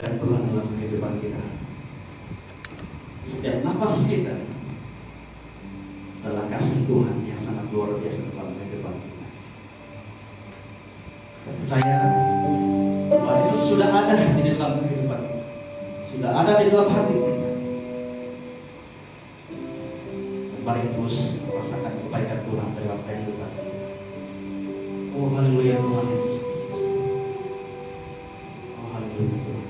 dan Tuhan dalam kehidupan kita. Setiap nafas kita adalah kasih Tuhan yang sangat luar biasa dalam kehidupan kita. Kita percaya Tuhan Yesus sudah ada di dalam kehidupan kita, sudah ada di dalam hati kita. Mari terus merasakan kebaikan Tuhan dalam kehidupan kita. Oh haleluya Tuhan Yesus Kristus. Oh haleluya Tuhan.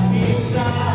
Bisa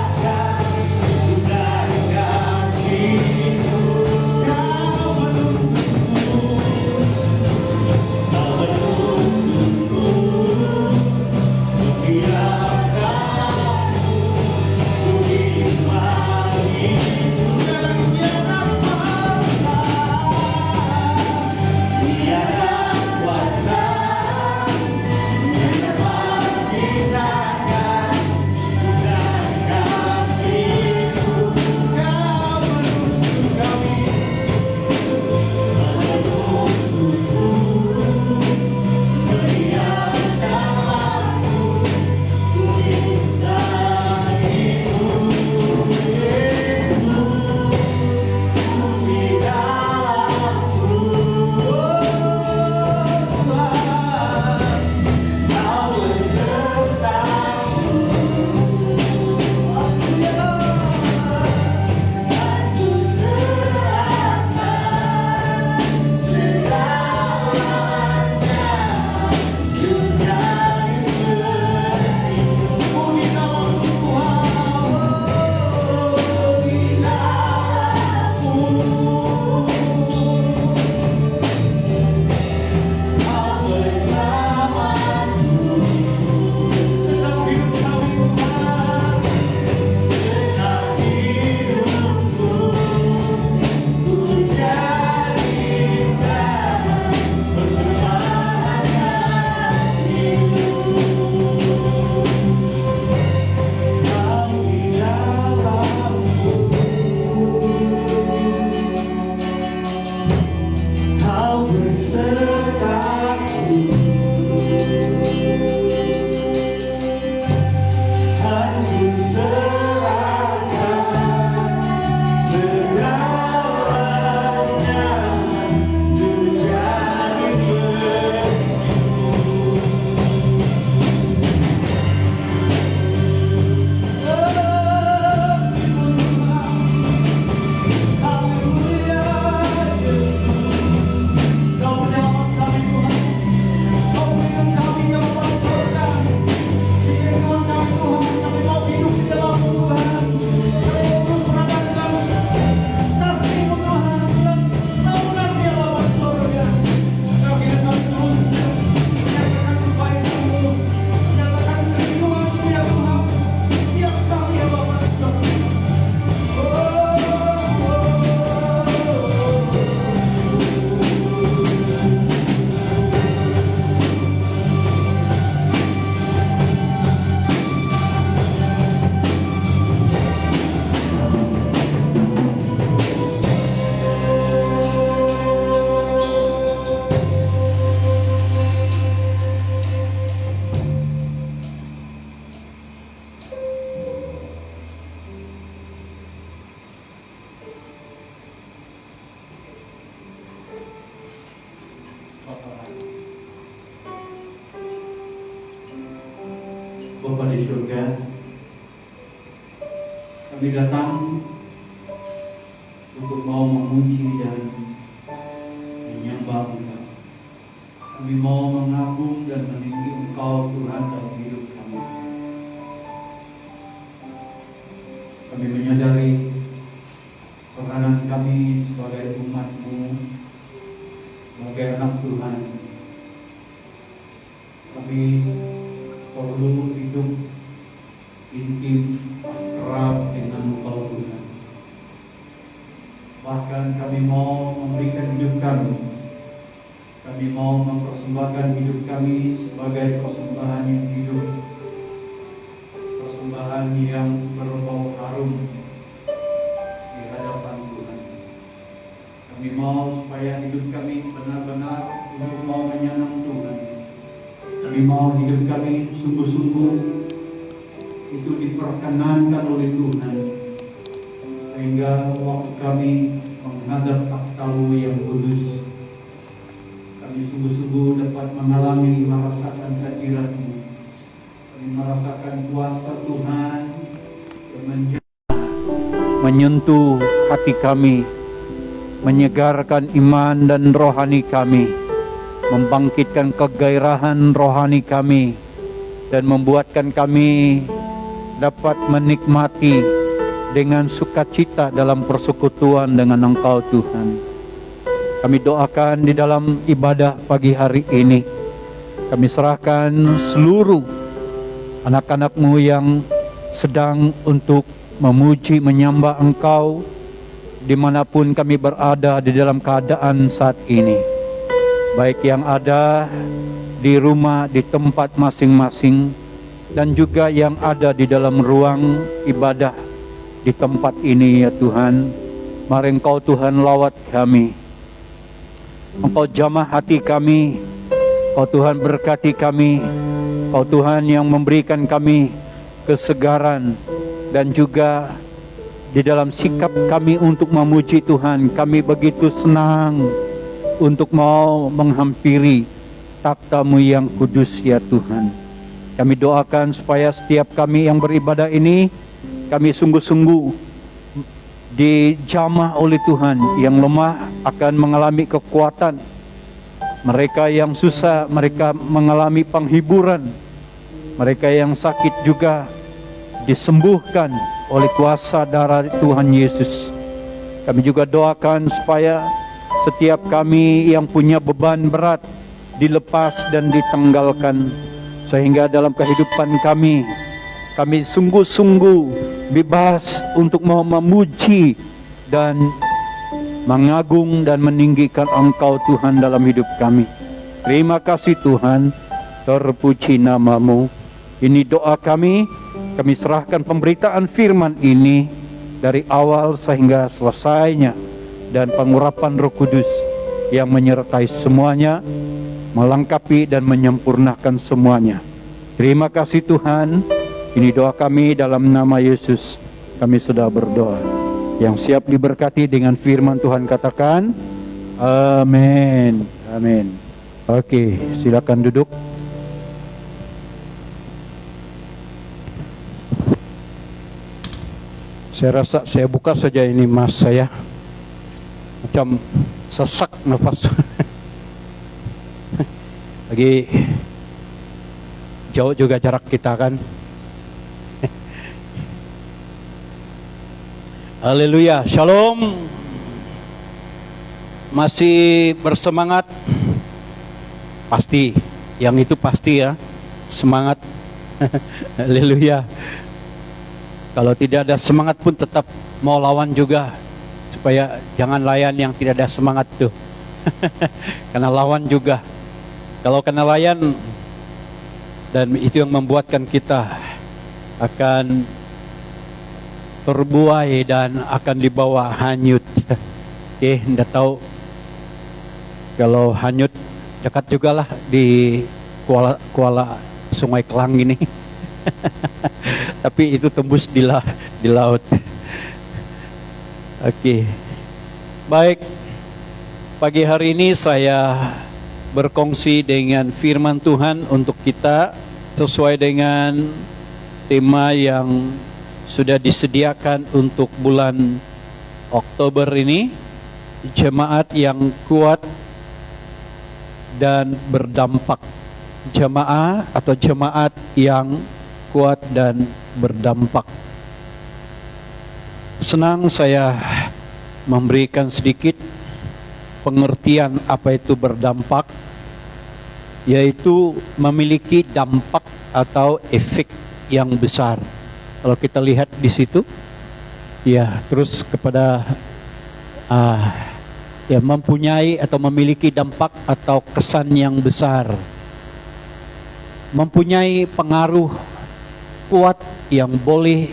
Bapa di surga, kami datang untuk mau memuji dan menyembah Engkau. Kami mau mengagum dan meninggi Engkau Tuhan dalam hidup kami. Kami menyadari peranan kami sebagai umat-Mu, sebagai anak Tuhan. Kami perlu hidup intim, kerap dengan Engkau Tuhan. Bahkan kami mau memberikan hidup kami. Kami mau mempersembahkan hidup kami sebagai persembahan yang hidup, persembahan yang berbau harum di hadapan Tuhan. Kami mau supaya hidup kami benar-benar untuk mau menyenang Tuhan. Kami mau hidup kami sungguh-sungguh itu diperkenankan oleh Tuhan, sehingga waktu kami menghadap takhta-Mu yang kudus, kami sungguh-sungguh dapat mengalami, merasakan hadirat-Mu. Kami merasakan kuasa Tuhan yang menyentuh hati kami, menyegarkan iman dan rohani kami, membangkitkan kegairahan rohani kami, dan membuatkan kami dapat menikmati dengan sukacita dalam persekutuan dengan Engkau Tuhan. Kami doakan di dalam ibadah pagi hari ini, kami serahkan seluruh anak-anak-Mu yang sedang untuk memuji, menyembah Engkau dimanapun kami berada di dalam keadaan saat ini, baik yang ada di rumah, di tempat masing-masing, dan juga yang ada di dalam ruang ibadah di tempat ini ya Tuhan. Mari Engkau Tuhan lawat kami, Engkau jamah hati kami, Engkau Tuhan berkati kami, Engkau Tuhan yang memberikan kami kesegaran, dan juga di dalam sikap kami untuk memuji Tuhan, kami begitu senang untuk mau menghampiri takhta-Mu yang kudus ya Tuhan. Kami doakan supaya setiap kami yang beribadah ini, kami sungguh-sungguh dijamah oleh Tuhan. Yang lemah akan mengalami kekuatan, mereka yang susah mereka mengalami penghiburan, mereka yang sakit juga disembuhkan oleh kuasa darah Tuhan Yesus. Kami juga doakan supaya setiap kami yang punya beban berat dilepas dan ditanggalkan, sehingga dalam kehidupan kami sungguh-sungguh bebas untuk mau memuji dan mengagung dan meninggikan Engkau Tuhan dalam hidup kami. Terima kasih Tuhan, terpuji nama-Mu. Ini doa kami serahkan pemberitaan firman ini dari awal sehingga selesainya, dan pengurapan Roh Kudus yang menyertai semuanya, melengkapi dan menyempurnakan semuanya. Terima kasih Tuhan. Ini doa kami dalam nama Yesus. Kami sudah berdoa. Yang siap diberkati dengan firman Tuhan katakan amin. Amin. Oke, silakan duduk. Saya rasa saya buka saja ini mas saya, macam sesak nafas. Lagi jauh juga jarak kita kan. Haleluya, shalom. Masih bersemangat? Pasti, yang itu pasti ya, semangat. Haleluya. Kalau tidak ada semangat pun tetap mau lawan juga, supaya jangan layan yang tidak ada semangat tuh. Karena lawan juga. Kalau kena layan, dan itu yang membuatkan kita akan terbuai dan akan dibawa hanyut. Oke, nggak tahu kalau hanyut dekat juga lah di Kuala Sungai Kelang ini. Tapi itu tembus di laut. Oke. Baik, pagi hari ini saya berkongsi dengan firman Tuhan untuk kita sesuai dengan tema yang sudah disediakan untuk bulan Oktober ini, jemaat yang kuat dan berdampak. Jemaah atau jemaat yang kuat dan berdampak. Senang saya memberikan sedikit pengertian apa itu berdampak, yaitu memiliki dampak atau efek yang besar. Kalau kita lihat di situ, ya terus kepada ya mempunyai atau memiliki dampak atau kesan yang besar, mempunyai pengaruh kuat yang boleh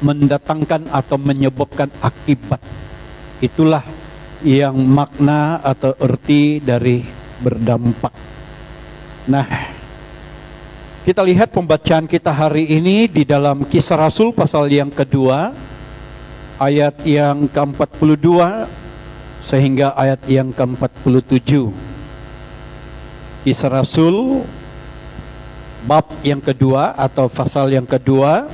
mendatangkan atau menyebabkan akibat. Itulah yang makna atau arti dari berdampak. Nah, kita lihat pembacaan kita hari ini di dalam Kisah Rasul pasal yang kedua, ayat yang ke-42 sehingga ayat yang ke-47. Kisah Rasul bab yang kedua atau pasal yang kedua,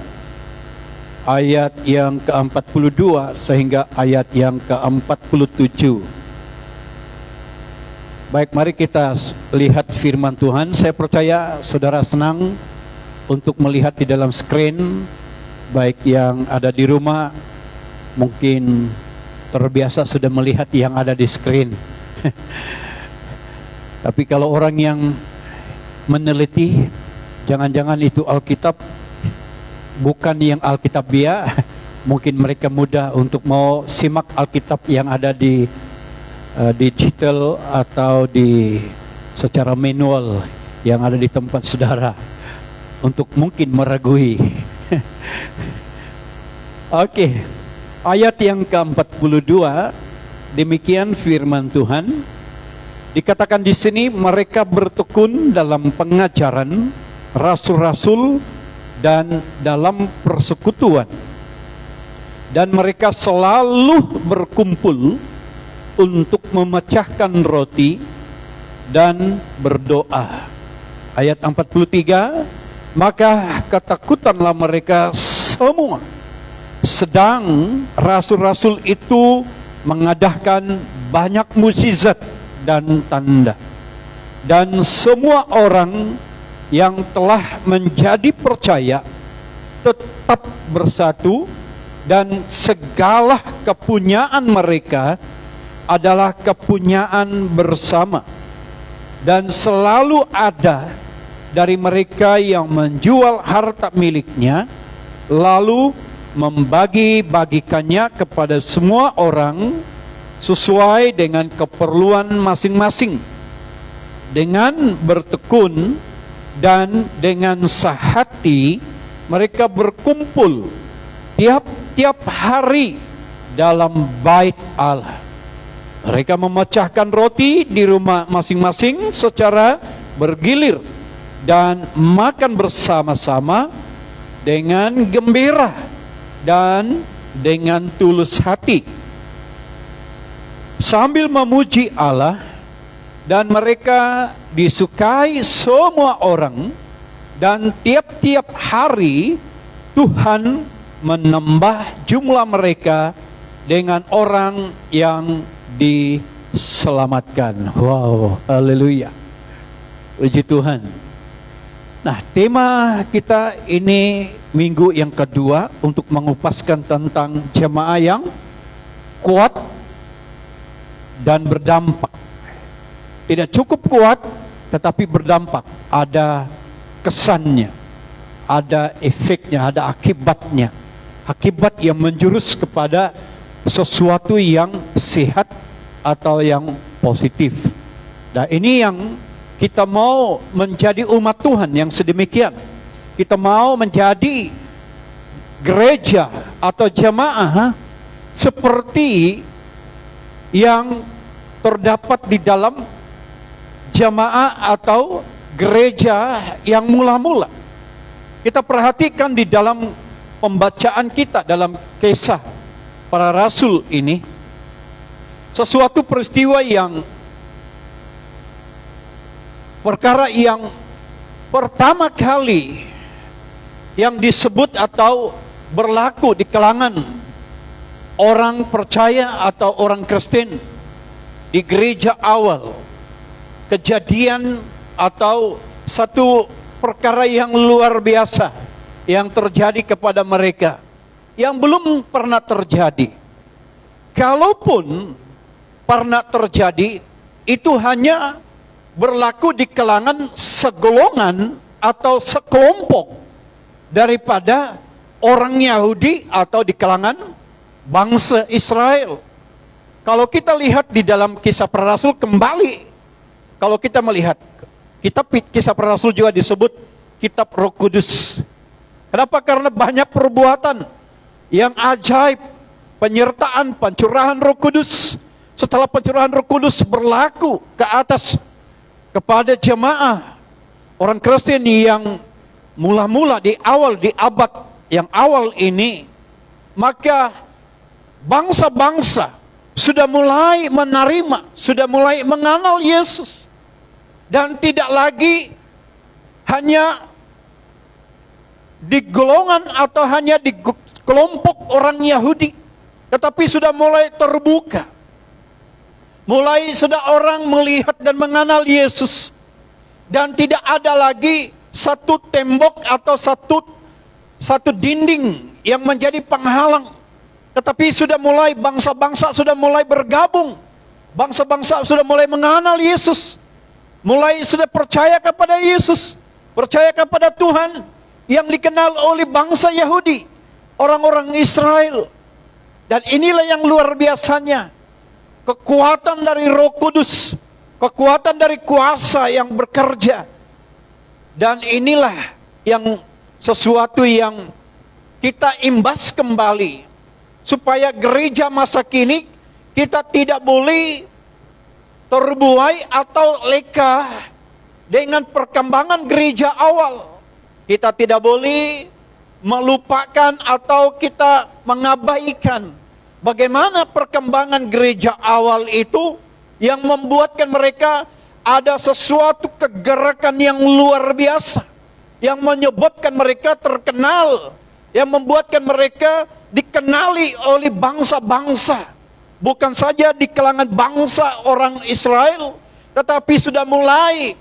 ayat yang ke-42 sehingga ayat yang ke-47. Baik, mari kita lihat firman Tuhan. Saya percaya saudara senang untuk melihat di dalam screen, baik yang ada di rumah, mungkin terbiasa sudah melihat yang ada di screen. Tapi kalau orang yang meneliti, jangan-jangan itu Alkitab bukan yang Alkitabiah, mungkin mereka mudah untuk mau simak Alkitab yang ada di digital atau di secara manual yang ada di tempat saudara, untuk mungkin meragui. Oke, ayat yang ke-42, demikian firman Tuhan. Dikatakan di sini, mereka bertekun dalam pengajaran rasul-rasul dan dalam persekutuan, dan mereka selalu berkumpul untuk memecahkan roti dan berdoa. Ayat 43, maka ketakutanlah mereka semua, sedang rasul-rasul itu mengadakan banyak mukjizat dan tanda, dan semua orang yang telah menjadi percaya tetap bersatu, dan segala kepunyaan mereka adalah kepunyaan bersama, dan selalu ada dari mereka yang menjual harta miliknya lalu membagi-bagikannya kepada semua orang sesuai dengan keperluan masing-masing. Dengan bertekun dan dengan sehati mereka berkumpul tiap-tiap hari dalam bait Allah. Mereka memecahkan roti di rumah masing-masing secara bergilir dan makan bersama-sama dengan gembira dan dengan tulus hati, sambil memuji Allah, dan mereka disukai semua orang, dan tiap-tiap hari Tuhan menambah jumlah mereka dengan orang yang diselamatkan. Wow, haleluya, puji Tuhan. Nah, tema kita ini minggu yang kedua untuk mengupaskan tentang jemaah yang kuat dan berdampak. Tidak cukup kuat, tetapi berdampak. Ada kesannya, ada efeknya, ada akibatnya. Akibat yang menjurus kepada sesuatu yang sehat atau yang positif. Nah, ini yang kita mau menjadi umat Tuhan yang sedemikian. Kita mau menjadi gereja atau jemaah seperti yang terdapat di dalam jemaah atau gereja yang mula-mula. Kita perhatikan di dalam pembacaan kita dalam Kisah para Rasul ini, sesuatu peristiwa yang perkara yang pertama kali yang disebut atau berlaku di kalangan orang percaya atau orang Kristen di gereja awal. Kejadian atau satu perkara yang luar biasa yang terjadi kepada mereka yang belum pernah terjadi. Kalaupun pernah terjadi, itu hanya berlaku di kalangan segolongan atau sekelompok daripada orang Yahudi atau di kalangan bangsa Israel. Kalau kita lihat di dalam Kisah Para Rasul kembali, kalau kita melihat kitab Kisah Para Rasul juga disebut kitab Roh Kudus. Kenapa? Karena banyak perbuatan yang ajaib, penyertaan, pencurahan Roh Kudus. Setelah pencurahan Roh Kudus berlaku ke atas kepada jemaah orang Kristen yang mula-mula di abad yang awal ini, maka bangsa-bangsa sudah mulai menerima, sudah mulai mengenal Yesus, dan tidak lagi hanya di golongan atau hanya di kelompok orang Yahudi, tetapi sudah mulai terbuka. Mulai sudah orang melihat dan mengenal Yesus, dan tidak ada lagi satu tembok atau satu dinding yang menjadi penghalang, tetapi sudah mulai bangsa-bangsa sudah mulai bergabung, bangsa-bangsa sudah mulai mengenal Yesus, mulai sudah percaya kepada Yesus, percaya kepada Tuhan yang dikenal oleh bangsa Yahudi, orang-orang Israel. Dan inilah yang luar biasanya, kekuatan dari Roh Kudus, kekuatan dari kuasa yang bekerja. Dan inilah yang sesuatu yang kita imbas kembali, supaya gereja masa kini kita tidak boleh terbuai atau leka dengan perkembangan gereja awal. Kita tidak boleh melupakan atau kita mengabaikan bagaimana perkembangan gereja awal itu yang membuatkan mereka ada sesuatu kegerakan yang luar biasa, yang menyebabkan mereka terkenal, yang membuatkan mereka dikenali oleh bangsa-bangsa. Bukan saja di kalangan bangsa orang Israel, tetapi sudah mulai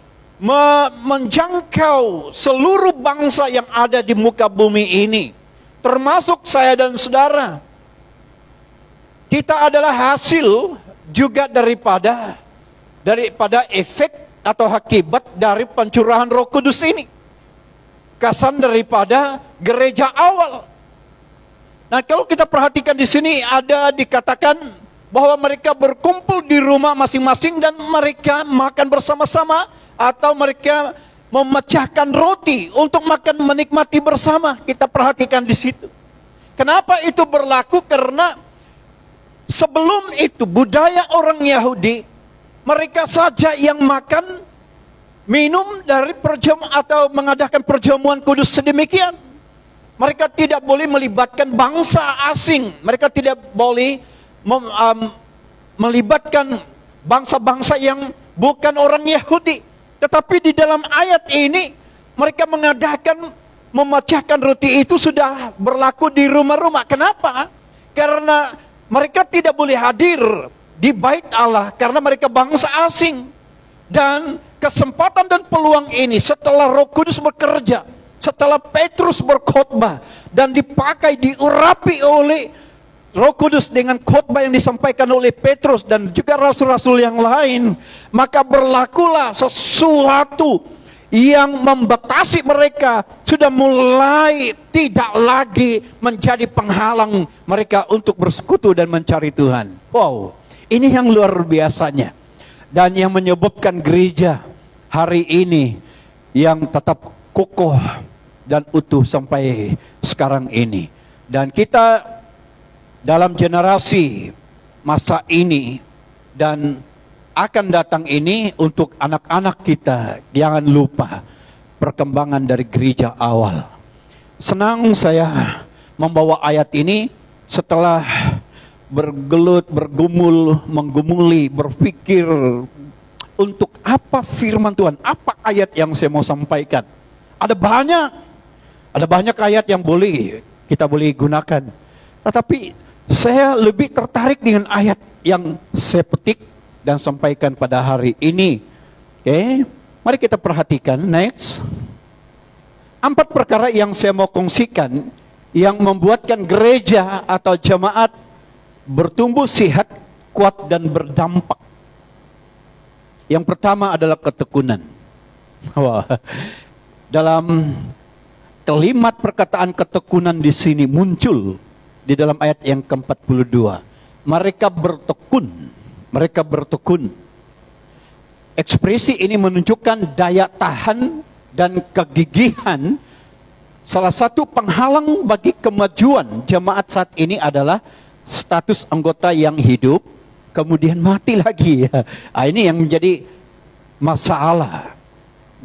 menjangkau seluruh bangsa yang ada di muka bumi ini, termasuk saya dan saudara. Kita adalah hasil juga daripada efek atau akibat dari pencurahan Roh Kudus ini, kesan daripada gereja awal. Nah, kalau kita perhatikan di sini ada dikatakan bahwa mereka berkumpul di rumah masing-masing dan mereka makan bersama-sama, atau mereka memecahkan roti untuk makan menikmati bersama. Kita perhatikan di situ. Kenapa itu berlaku? Karena sebelum itu budaya orang Yahudi, mereka saja yang makan minum dari perjamuan atau mengadakan perjamuan kudus sedemikian. Mereka tidak boleh melibatkan bangsa asing. Mereka tidak boleh melibatkan bangsa-bangsa yang bukan orang Yahudi. Tetapi di dalam ayat ini mereka mengadakan memecahkan roti itu sudah berlaku di rumah-rumah. Kenapa? Karena mereka tidak boleh hadir di bait Allah karena mereka bangsa asing. Dan kesempatan dan peluang ini setelah Roh Kudus bekerja, setelah Petrus berkhotbah dan dipakai, diurapi oleh Roh Kudus dengan khotbah yang disampaikan oleh Petrus dan juga rasul-rasul yang lain, maka berlakulah sesuatu yang membatasi mereka, sudah mulai tidak lagi menjadi penghalang mereka untuk bersekutu dan mencari Tuhan. Wow, ini yang luar biasanya, dan yang menyebabkan gereja hari ini yang tetap kokoh dan utuh sampai sekarang ini. Dan kita dalam generasi masa ini dan akan datang ini, untuk anak-anak kita, jangan lupa perkembangan dari gereja awal. Senang saya membawa ayat ini setelah bergelut, bergumul, menggumuli, berpikir untuk apa firman Tuhan, apa ayat yang saya mau sampaikan. Ada banyak Ada banyak ayat yang kita boleh gunakan. Tetapi saya lebih tertarik dengan ayat yang saya petik dan sampaikan pada hari ini. Oke, mari kita perhatikan. Next. 4 perkara yang saya mau kongsikan yang membuatkan gereja atau jemaat bertumbuh sehat, kuat dan berdampak. Yang pertama adalah ketekunan. Wah, dalam kalimat perkataan ketekunan di sini muncul di dalam ayat yang ke-42. Mereka bertekun, mereka bertekun. Ekspresi ini menunjukkan daya tahan dan kegigihan. Salah satu penghalang bagi kemajuan jemaat saat ini adalah status anggota yang hidup kemudian mati lagi. Ini yang menjadi masalah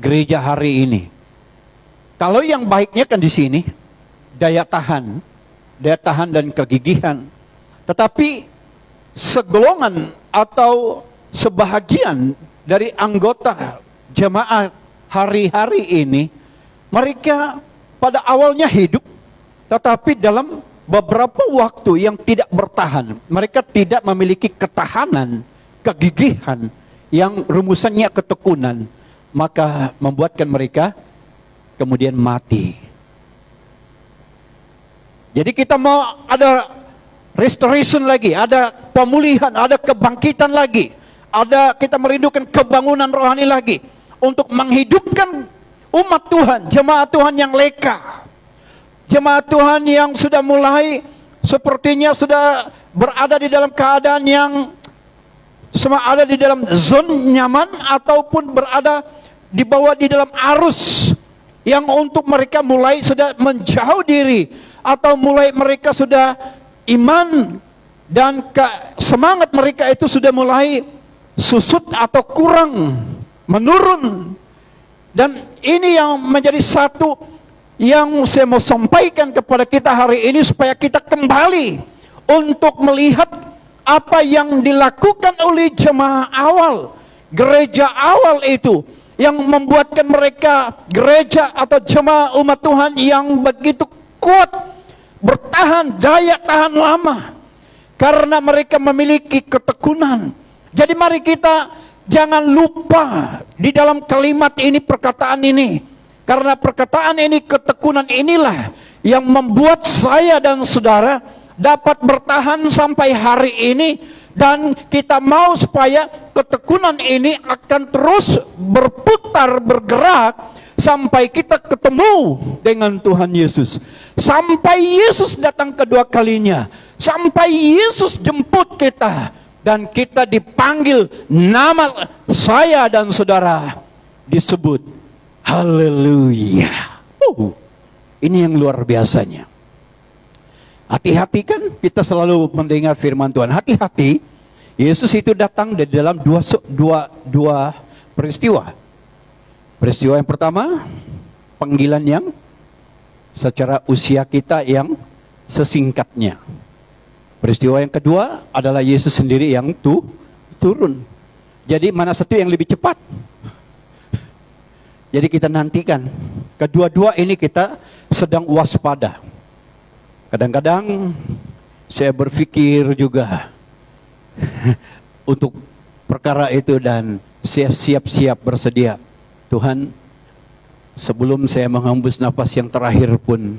gereja hari ini. Kalau yang baiknya kan di sini daya tahan dan kegigihan. Tetapi segolongan atau sebahagian dari anggota jemaat hari-hari ini, mereka pada awalnya hidup, tetapi dalam beberapa waktu yang tidak bertahan, mereka tidak memiliki ketahanan, kegigihan, yang rumusannya ketekunan, maka membuatkan mereka kemudian mati. Jadi kita mau ada restoration lagi, ada pemulihan, ada kebangkitan lagi, kita merindukan kebangunan rohani lagi untuk menghidupkan umat Tuhan, jemaat Tuhan yang leka, jemaat Tuhan yang sudah mulai sepertinya sudah berada di dalam keadaan yang ada di dalam zona nyaman ataupun berada di dalam arus yang untuk mereka mulai sudah menjauh diri atau mulai mereka sudah iman dan semangat mereka itu sudah mulai susut atau kurang, menurun. Dan ini yang menjadi satu yang saya mau sampaikan kepada kita hari ini supaya kita kembali untuk melihat apa yang dilakukan oleh jemaah awal, gereja awal itu yang membuatkan mereka gereja atau jemaah umat Tuhan yang begitu kuat, bertahan, daya tahan lama karena mereka memiliki ketekunan. Jadi mari kita jangan lupa di dalam kalimat ini, perkataan ini, karena perkataan ini, ketekunan inilah yang membuat saya dan saudara dapat bertahan sampai hari ini. Dan kita mau supaya ketekunan ini akan terus berputar, bergerak sampai kita ketemu dengan Tuhan Yesus, sampai Yesus datang kedua kalinya, sampai Yesus jemput kita dan kita dipanggil, nama saya dan saudara disebut. Haleluya. Ini yang luar biasanya. Hati-hati, kan kita selalu mendengar firman Tuhan. Hati-hati, Yesus itu datang di dalam dua peristiwa. Peristiwa yang pertama, panggilan yang secara usia kita yang sesingkatnya. Peristiwa yang kedua adalah Yesus sendiri yang turun. Jadi mana satu yang lebih cepat? Jadi kita nantikan. Kedua-dua ini kita sedang waspada. Kadang-kadang saya berpikir juga untuk perkara itu dan saya siap-siap bersedia. Tuhan, sebelum saya menghembus nafas yang terakhir pun,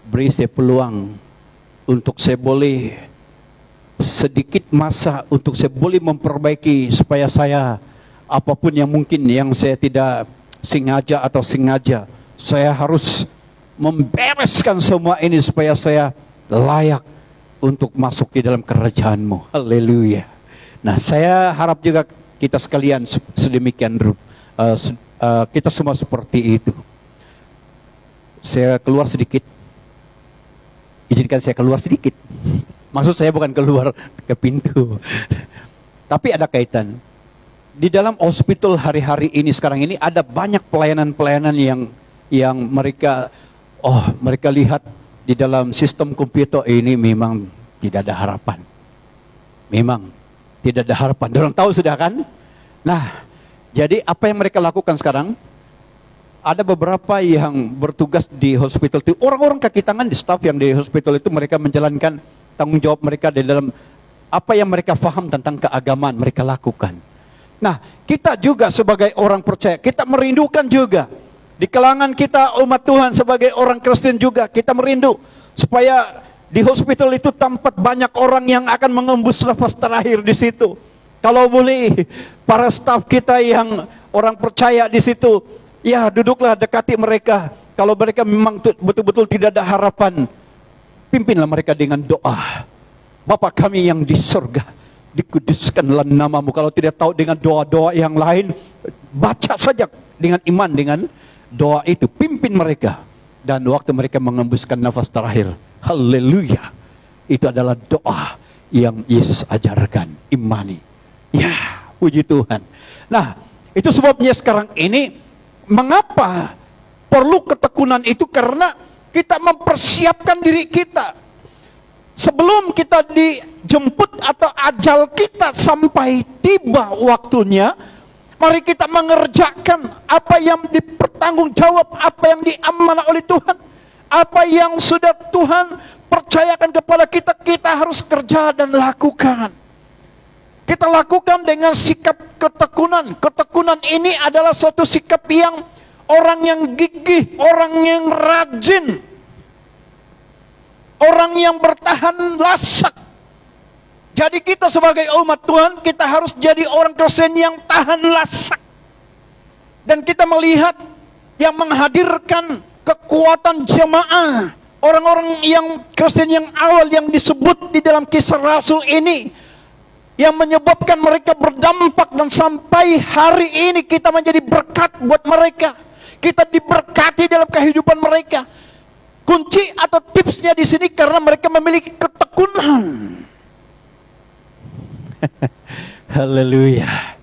beri saya peluang untuk saya boleh sedikit masa untuk saya boleh memperbaiki supaya saya apapun yang mungkin yang saya tidak sengaja atau sengaja, saya harus membereskan semua ini supaya saya layak untuk masuk di dalam kerajaan-Mu. Haleluya. Nah, saya harap juga kita sekalian sedemikian rupa. Kita semua seperti itu. Saya keluar sedikit. Izinkan saya keluar sedikit. Maksud saya bukan keluar ke pintu. Tapi ada kaitan. Di dalam hospital hari-hari ini, sekarang ini ada banyak pelayanan-pelayanan yang mereka lihat di dalam sistem komputer ini memang tidak ada harapan. Memang tidak ada harapan. Dorang tahu sudah kan? Nah, jadi apa yang mereka lakukan sekarang? ada beberapa yang bertugas di hospital itu, orang-orang kaki tangan di staff yang di hospital itu, mereka menjalankan tanggung jawab mereka di dalam apa yang mereka faham tentang keagamaan mereka lakukan. Nah, kita juga sebagai orang percaya, kita merindukan juga di kalangan kita umat Tuhan sebagai orang Kristen juga, kita merindu supaya di hospital itu tempat banyak orang yang akan mengembus nafas terakhir di situ. Kalau boleh, para staf kita yang orang percaya di situ, ya duduklah dekati mereka. Kalau mereka memang betul-betul tidak ada harapan, pimpinlah mereka dengan doa. Bapa kami yang di surga, dikuduskanlah namamu. Kalau tidak tahu dengan doa-doa yang lain, baca saja dengan iman dengan doa itu. Pimpin mereka. Dan waktu mereka mengembuskan nafas terakhir, haleluya, itu adalah doa yang Yesus ajarkan. Imani. Ya, puji Tuhan. Nah, itu sebabnya sekarang ini mengapa perlu ketekunan itu, karena kita mempersiapkan diri kita sebelum kita dijemput atau ajal kita sampai tiba waktunya. Mari kita mengerjakan apa yang dipertanggungjawab, apa yang diamanah oleh Tuhan, apa yang sudah Tuhan percayakan kepada kita, kita harus kerja dan lakukan. Kita lakukan dengan sikap ketekunan. Ketekunan ini adalah suatu sikap yang orang yang gigih, orang yang rajin, orang yang bertahan lasak. Jadi kita sebagai umat Tuhan, kita harus jadi orang Kristen yang tahan lasak. Dan kita melihat yang menghadirkan kekuatan jemaah, orang-orang yang Kristen yang awal yang disebut di dalam Kisah Rasul ini, yang menyebabkan mereka berdampak, dan sampai hari ini kita menjadi berkat buat mereka. Kita diberkati dalam kehidupan mereka. Kunci atau tipsnya di sini karena mereka memiliki ketekunan. Haleluya.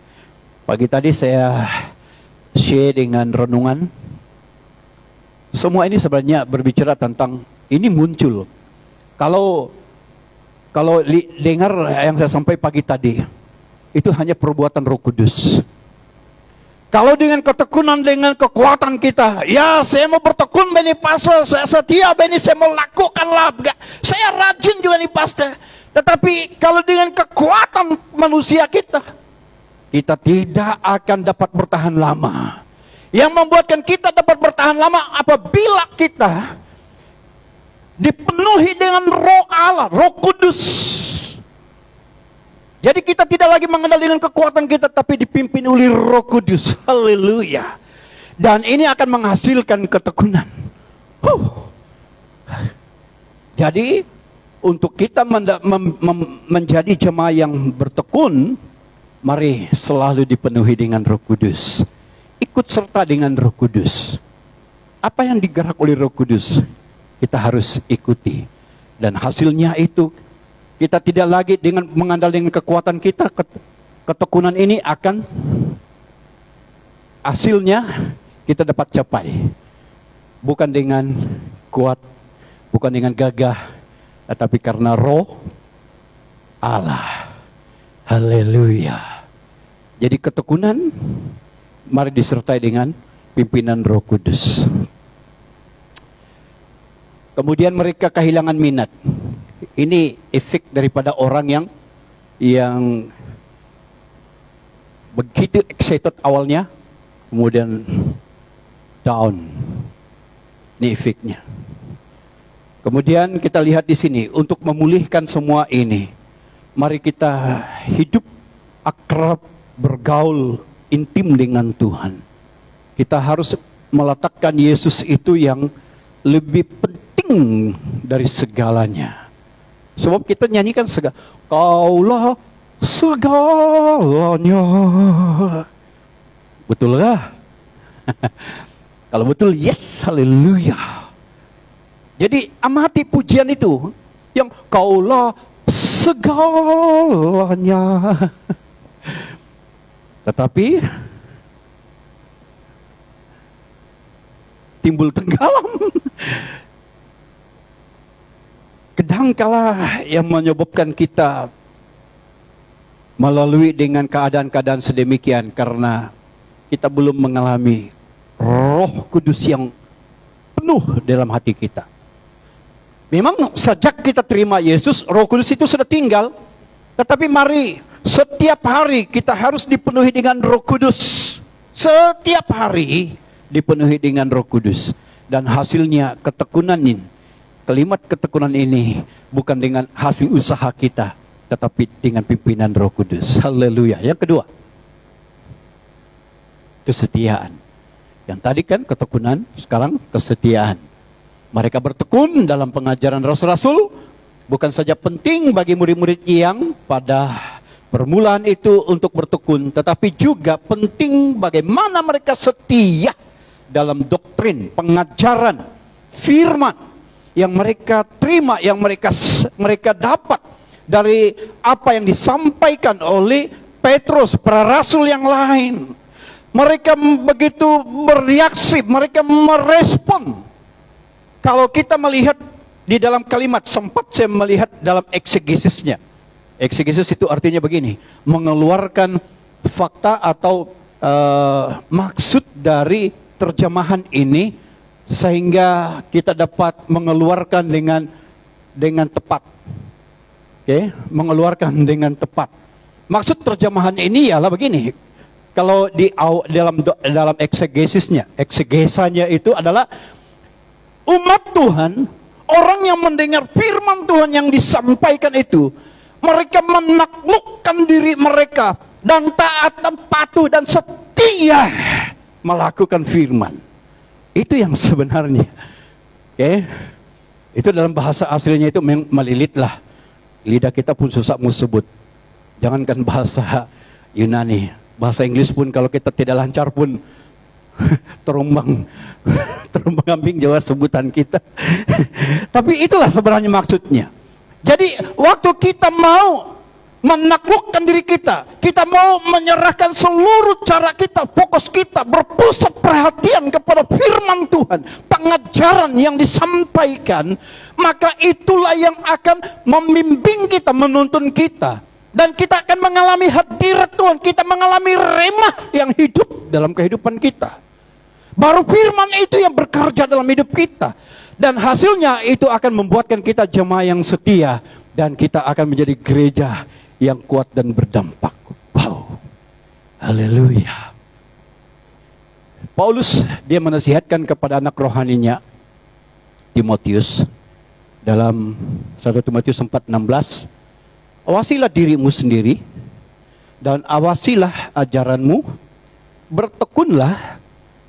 Pagi tadi saya share dengan renungan. Semua ini sebenarnya berbicara tentang ini muncul. Kalau dengar yang saya sampaikan pagi tadi, itu hanya perbuatan Roh Kudus. Kalau dengan ketekunan, dengan kekuatan kita, ya saya mau bertekun beni pastor, saya setia beni, saya mau lakukan labga, saya rajin juga nih pastor. Tetapi kalau dengan kekuatan manusia kita tidak akan dapat bertahan lama. Yang membuatkan kita dapat bertahan lama apabila kita dipenuhi dengan Roh Allah, Roh Kudus. Jadi kita tidak lagi mengendalikan kekuatan kita, tapi dipimpin oleh Roh Kudus. Haleluya. Dan ini akan menghasilkan ketekunan. Jadi untuk kita menjadi jemaah yang bertekun, mari selalu dipenuhi dengan Roh Kudus. Ikut serta dengan Roh Kudus. Apa yang digerak oleh Roh Kudus, kita harus ikuti. Dan hasilnya itu, kita tidak lagi dengan mengandalkan kekuatan kita. Ketekunan ini akan hasilnya kita dapat capai. Bukan dengan kuat, bukan dengan gagah, tetapi karena Roh Allah. Haleluya. Jadi ketekunan, mari disertai dengan pimpinan Roh Kudus. Kemudian mereka kehilangan minat. Ini efek daripada orang yang begitu excited awalnya, kemudian down. Ini efeknya. Kemudian kita lihat di sini, untuk memulihkan semua ini, mari kita hidup akrab, bergaul intim dengan Tuhan. Kita harus meletakkan Yesus itu yang lebih penting dari segalanya. Sebab kita nyanyikan Kaulah segalanya. Betul lah? Kalau betul, yes, haleluya. Jadi amati pujian itu, yang Kaulah segalanya. Tetapi timbul tenggelam. Kadangkala yang menyebabkan kita melalui dengan keadaan-keadaan sedemikian karena kita belum mengalami Roh Roh Kudus yang penuh dalam hati kita. Memang sejak kita terima Yesus, Roh Kudus itu sudah tinggal. Tetapi mari setiap hari kita harus dipenuhi dengan Roh Kudus. Setiap hari dipenuhi dengan Roh Kudus. Dan hasilnya ketekunan ini. Kalimat ketekunan ini bukan dengan hasil usaha kita, tetapi dengan pimpinan Roh Kudus. Haleluya. Yang kedua, kesetiaan. Yang tadi kan ketekunan, sekarang kesetiaan. Mereka bertekun dalam pengajaran rasul-rasul, bukan saja penting bagi murid-murid yang pada permulaan itu untuk bertekun, tetapi juga penting bagaimana mereka setia dalam doktrin, pengajaran, firman yang mereka terima, yang mereka dapat dari apa yang disampaikan oleh Petrus, para rasul yang lain. Mereka begitu bereaksi, mereka merespon. Kalau kita melihat di dalam kalimat, sempat saya melihat dalam eksegesisnya. Eksegesis itu artinya begini, mengeluarkan fakta atau maksud dari terjemahan ini sehingga kita dapat mengeluarkan dengan tepat. Oke, mengeluarkan dengan tepat. Maksud terjemahan ini ialah begini. Kalau di dalam eksegesisnya, eksegesanya itu adalah umat Tuhan, orang yang mendengar firman Tuhan yang disampaikan itu, mereka menaklukkan diri mereka dan taat dan patuh dan setia melakukan firman. Itu yang sebenarnya. Oke. Itu dalam bahasa aslinya itu melilitlah. Lidah kita pun susah mau sebut. Jangankan bahasa Yunani, bahasa Inggris pun kalau kita tidak lancar pun terumbang ambing Jawa sebutan kita. Tapi itulah sebenarnya maksudnya. Jadi waktu kita mau menaklukkan diri kita mau menyerahkan seluruh cara kita, fokus kita, berpusat perhatian kepada firman Tuhan, pengajaran yang disampaikan, maka itulah yang akan membimbing kita, menuntun kita. Dan kita akan mengalami hadirat Tuhan, kita mengalami remah yang hidup dalam kehidupan kita. Baru firman itu yang bekerja dalam hidup kita. Dan hasilnya itu akan membuatkan kita jemaah yang setia. Dan kita akan menjadi gereja yang kuat dan berdampak. Wow. Haleluya. Paulus, dia menasihatkan kepada anak rohaninya, Timotius, dalam 1 Timotius 4:16, awasilah dirimu sendiri, dan awasilah ajaranmu, bertekunlah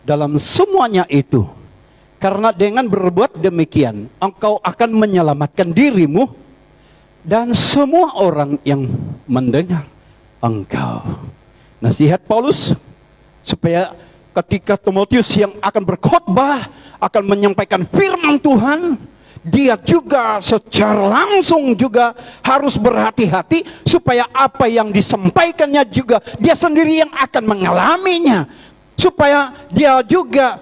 dalam semuanya itu. Karena dengan berbuat demikian, engkau akan menyelamatkan dirimu dan semua orang yang mendengar engkau. Nasihat Paulus supaya ketika Timotius yang akan berkhotbah, akan menyampaikan firman Tuhan, dia juga secara langsung juga harus berhati-hati supaya apa yang disampaikannya juga dia sendiri yang akan mengalaminya, supaya dia juga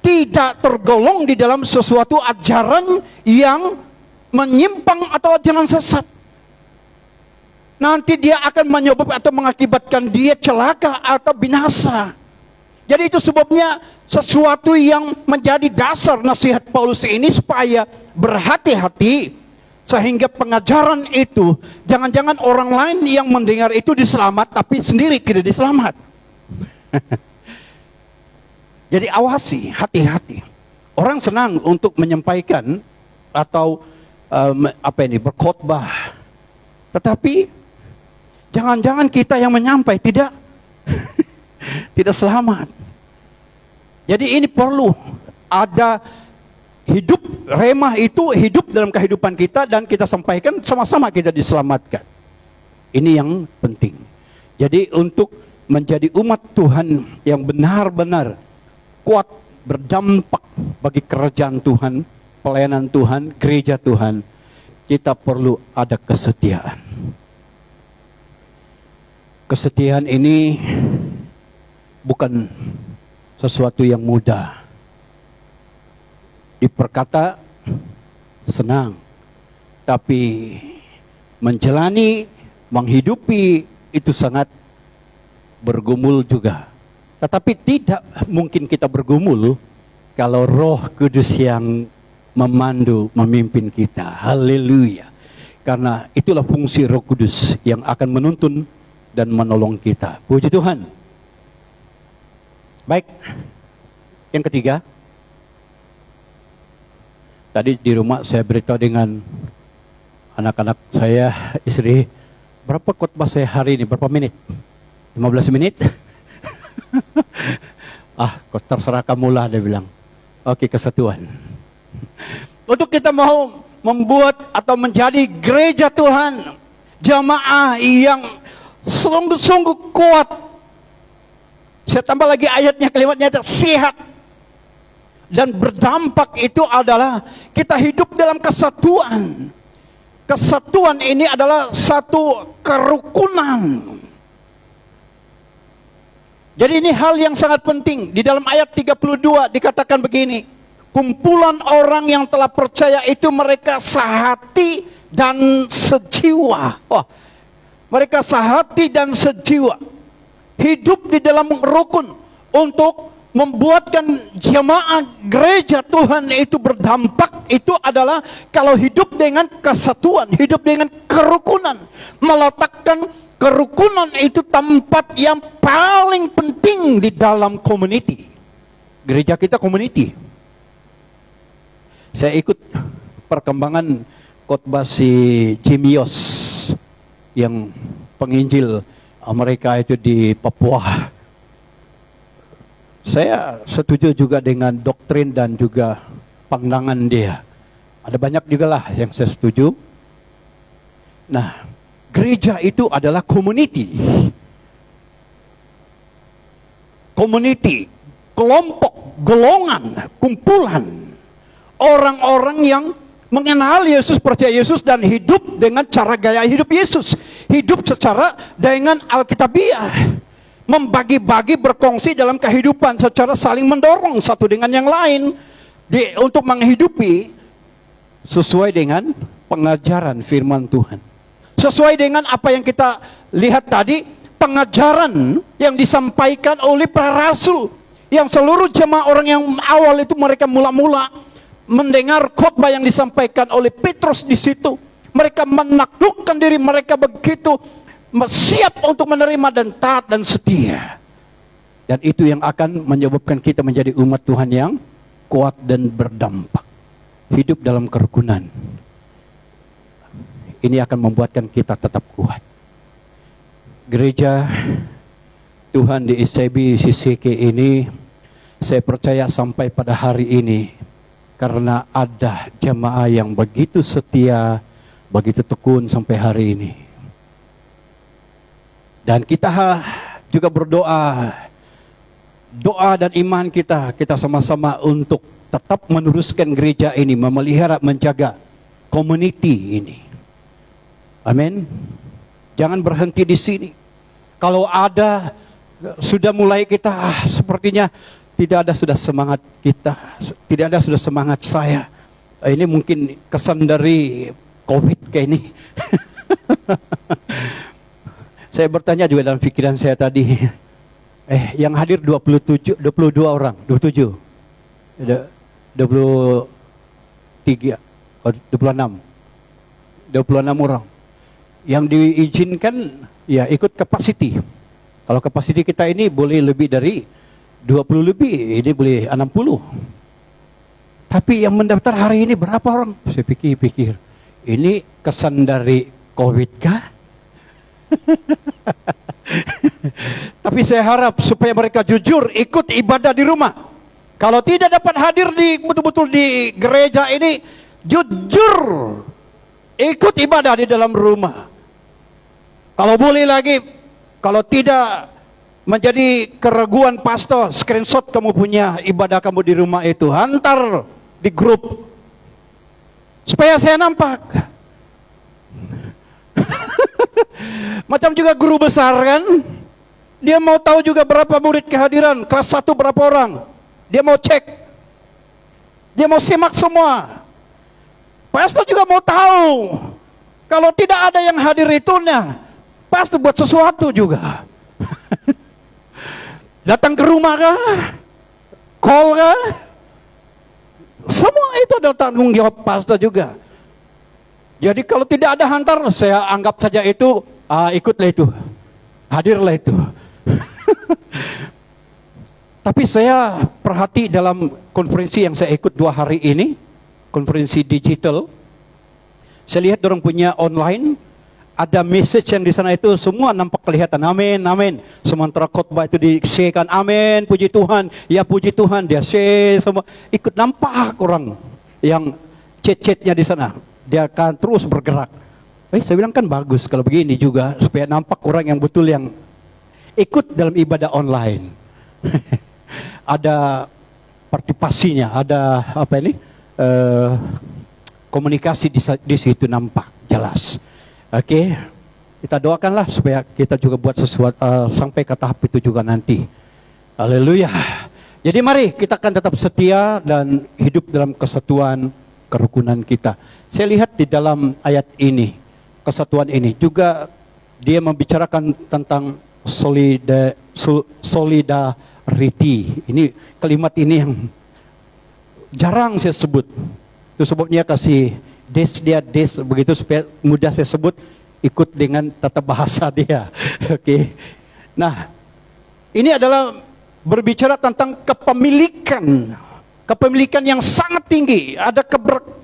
tidak tergolong di dalam sesuatu ajaran yang menyimpang atau ajaran sesat. Nanti dia akan menyebabkan atau mengakibatkan dia celaka atau binasa. Jadi itu sebabnya sesuatu yang menjadi dasar nasihat Paulus ini supaya berhati-hati, sehingga pengajaran itu jangan-jangan orang lain yang mendengar itu diselamat tapi sendiri tidak diselamat. Jadi awasi, hati-hati. Orang senang untuk menyampaikan atau berkhotbah, tetapi jangan-jangan kita yang menyampai tidak tidak selamat. Jadi ini perlu ada hidup remah, itu hidup dalam kehidupan kita, dan kita sampaikan sama-sama kita diselamatkan. Ini yang penting. Jadi untuk menjadi umat Tuhan yang benar-benar kuat, berdampak bagi kerajaan Tuhan, pelayanan Tuhan, gereja Tuhan, kita perlu ada kesetiaan. Kesetiaan ini bukan sesuatu yang mudah. Diperkata senang, tapi menjalani, menghidupi itu sangat bergumul juga. Tetapi tidak mungkin kita bergumul kalau Roh Kudus yang memandu, memimpin kita. Haleluya. Karena itulah fungsi Roh Kudus yang akan menuntun dan menolong kita. Puji Tuhan. Baik. Yang ketiga, tadi di rumah saya beritahu dengan anak-anak saya, istri, berapa khotbah saya hari ini, berapa menit? 15 menit? Terserah kamulah, dia bilang. Oke, kesatuan. Untuk kita mau membuat atau menjadi gereja Tuhan, jamaah yang sungguh-sungguh kuat. Saya tambah lagi ayatnya, kalimatnya sehat dan berdampak, itu adalah kita hidup dalam kesatuan. Kesatuan ini adalah satu kerukunan. Jadi ini hal yang sangat penting. Di dalam ayat 32 dikatakan begini, kumpulan orang yang telah percaya itu mereka sehati dan sejiwa. Mereka sehati dan sejiwa. Hidup di dalam rukun untuk membuatkan jemaah gereja Tuhan itu berdampak, itu adalah kalau hidup dengan kesatuan, hidup dengan kerukunan. Meletakkan kerukunan itu tempat yang paling penting di dalam community. Gereja kita community. Saya ikut perkembangan khotbah si Jim Yos yang penginjil mereka itu di Papua. Saya setuju juga dengan doktrin dan juga pandangan dia. Ada banyak juga lah yang saya setuju. Nah, gereja itu adalah community. Community, kelompok, golongan, kumpulan. Orang-orang yang mengenal Yesus, percaya Yesus, dan hidup dengan cara gaya hidup Yesus. Hidup secara dengan Alkitabiah. Membagi-bagi, berkongsi dalam kehidupan secara saling mendorong satu dengan yang lain untuk menghidupi sesuai dengan pengajaran firman Tuhan. Sesuai dengan apa yang kita lihat tadi, pengajaran yang disampaikan oleh para rasul, yang seluruh jemaah orang yang awal itu mereka mula-mula mendengar khotbah yang disampaikan oleh Petrus di situ. Mereka menaklukkan diri mereka begitu siap untuk menerima dan taat dan setia. Dan itu yang akan menyebabkan kita menjadi umat Tuhan yang kuat dan berdampak. Hidup dalam kerukunan. Ini akan membuatkan kita tetap kuat. Gereja Tuhan di ICB CCK ini, saya percaya sampai pada hari ini, karena ada jemaah yang begitu setia, begitu tekun sampai hari ini. Dan kita juga berdoa, doa dan iman kita sama-sama untuk tetap meneruskan gereja ini, memelihara, menjaga community ini. Amin. Jangan berhenti di sini. Kalau ada, sudah mulai kita, sepertinya tidak ada sudah semangat kita, tidak ada sudah semangat saya. Ini mungkin kesan dari COVID kayak ini. Saya bertanya juga dalam pikiran saya tadi, yang hadir 22 orang, 27, 23, 26 orang. Yang diizinkan ya ikut kapasiti. Kalau kapasiti kita ini boleh lebih dari 20 lebih, ini boleh 60. Tapi yang mendaftar hari ini berapa orang? Saya pikir, ini kesan dari COVID kah? Tapi saya harap supaya mereka jujur ikut ibadah di rumah. Kalau tidak dapat hadir betul-betul di gereja ini, jujur ikut ibadah di dalam rumah. Kalau boleh lagi, kalau tidak menjadi keraguan pastor, screenshot kamu punya ibadah kamu di rumah itu, hantar di grup supaya saya nampak. Macam juga guru besar kan, dia mau tahu juga berapa murid kehadiran, kelas 1 berapa orang, dia mau cek, dia mau simak semua. Pastor juga mau tahu. Kalau tidak ada yang hadir itunya, pastor buat sesuatu juga. Datang ke rumah kah? Call kah? Semua itu adalah tanggung jawab pastor juga. Jadi kalau tidak ada hantar, saya anggap saja itu ikutlah itu, hadirlah itu. Tapi saya perhati dalam konferensi yang saya ikut 2 hari ini, konferensi digital, saya lihat orang punya online, ada message yang di sana itu semua nampak kelihatan, amin, amin. Sementara khotbah itu di-share-kan, amin, puji Tuhan, ya puji Tuhan, dia share semua, ikut nampak orang yang chat-chatnya di sana, dia akan terus bergerak. Saya bilang kan bagus kalau begini juga, supaya nampak orang yang betul yang ikut dalam ibadah online. Ada partisipasinya, ada apa ini, komunikasi di situ nampak jelas. Oke, kita doakanlah supaya kita juga buat sesuatu sampai ke tahap itu juga nanti. Haleluya. Jadi mari kita akan tetap setia dan hidup dalam kesatuan kerukunan kita. Saya lihat di dalam ayat ini, kesatuan ini juga dia membicarakan tentang solidarity. Ini kalimat ini yang jarang saya sebut. Itu sebabnya kasih des begitu supaya mudah saya sebut, ikut dengan tata bahasa dia. Oke. Nah, ini adalah berbicara tentang kepemilikan. Kepemilikan yang sangat tinggi, ada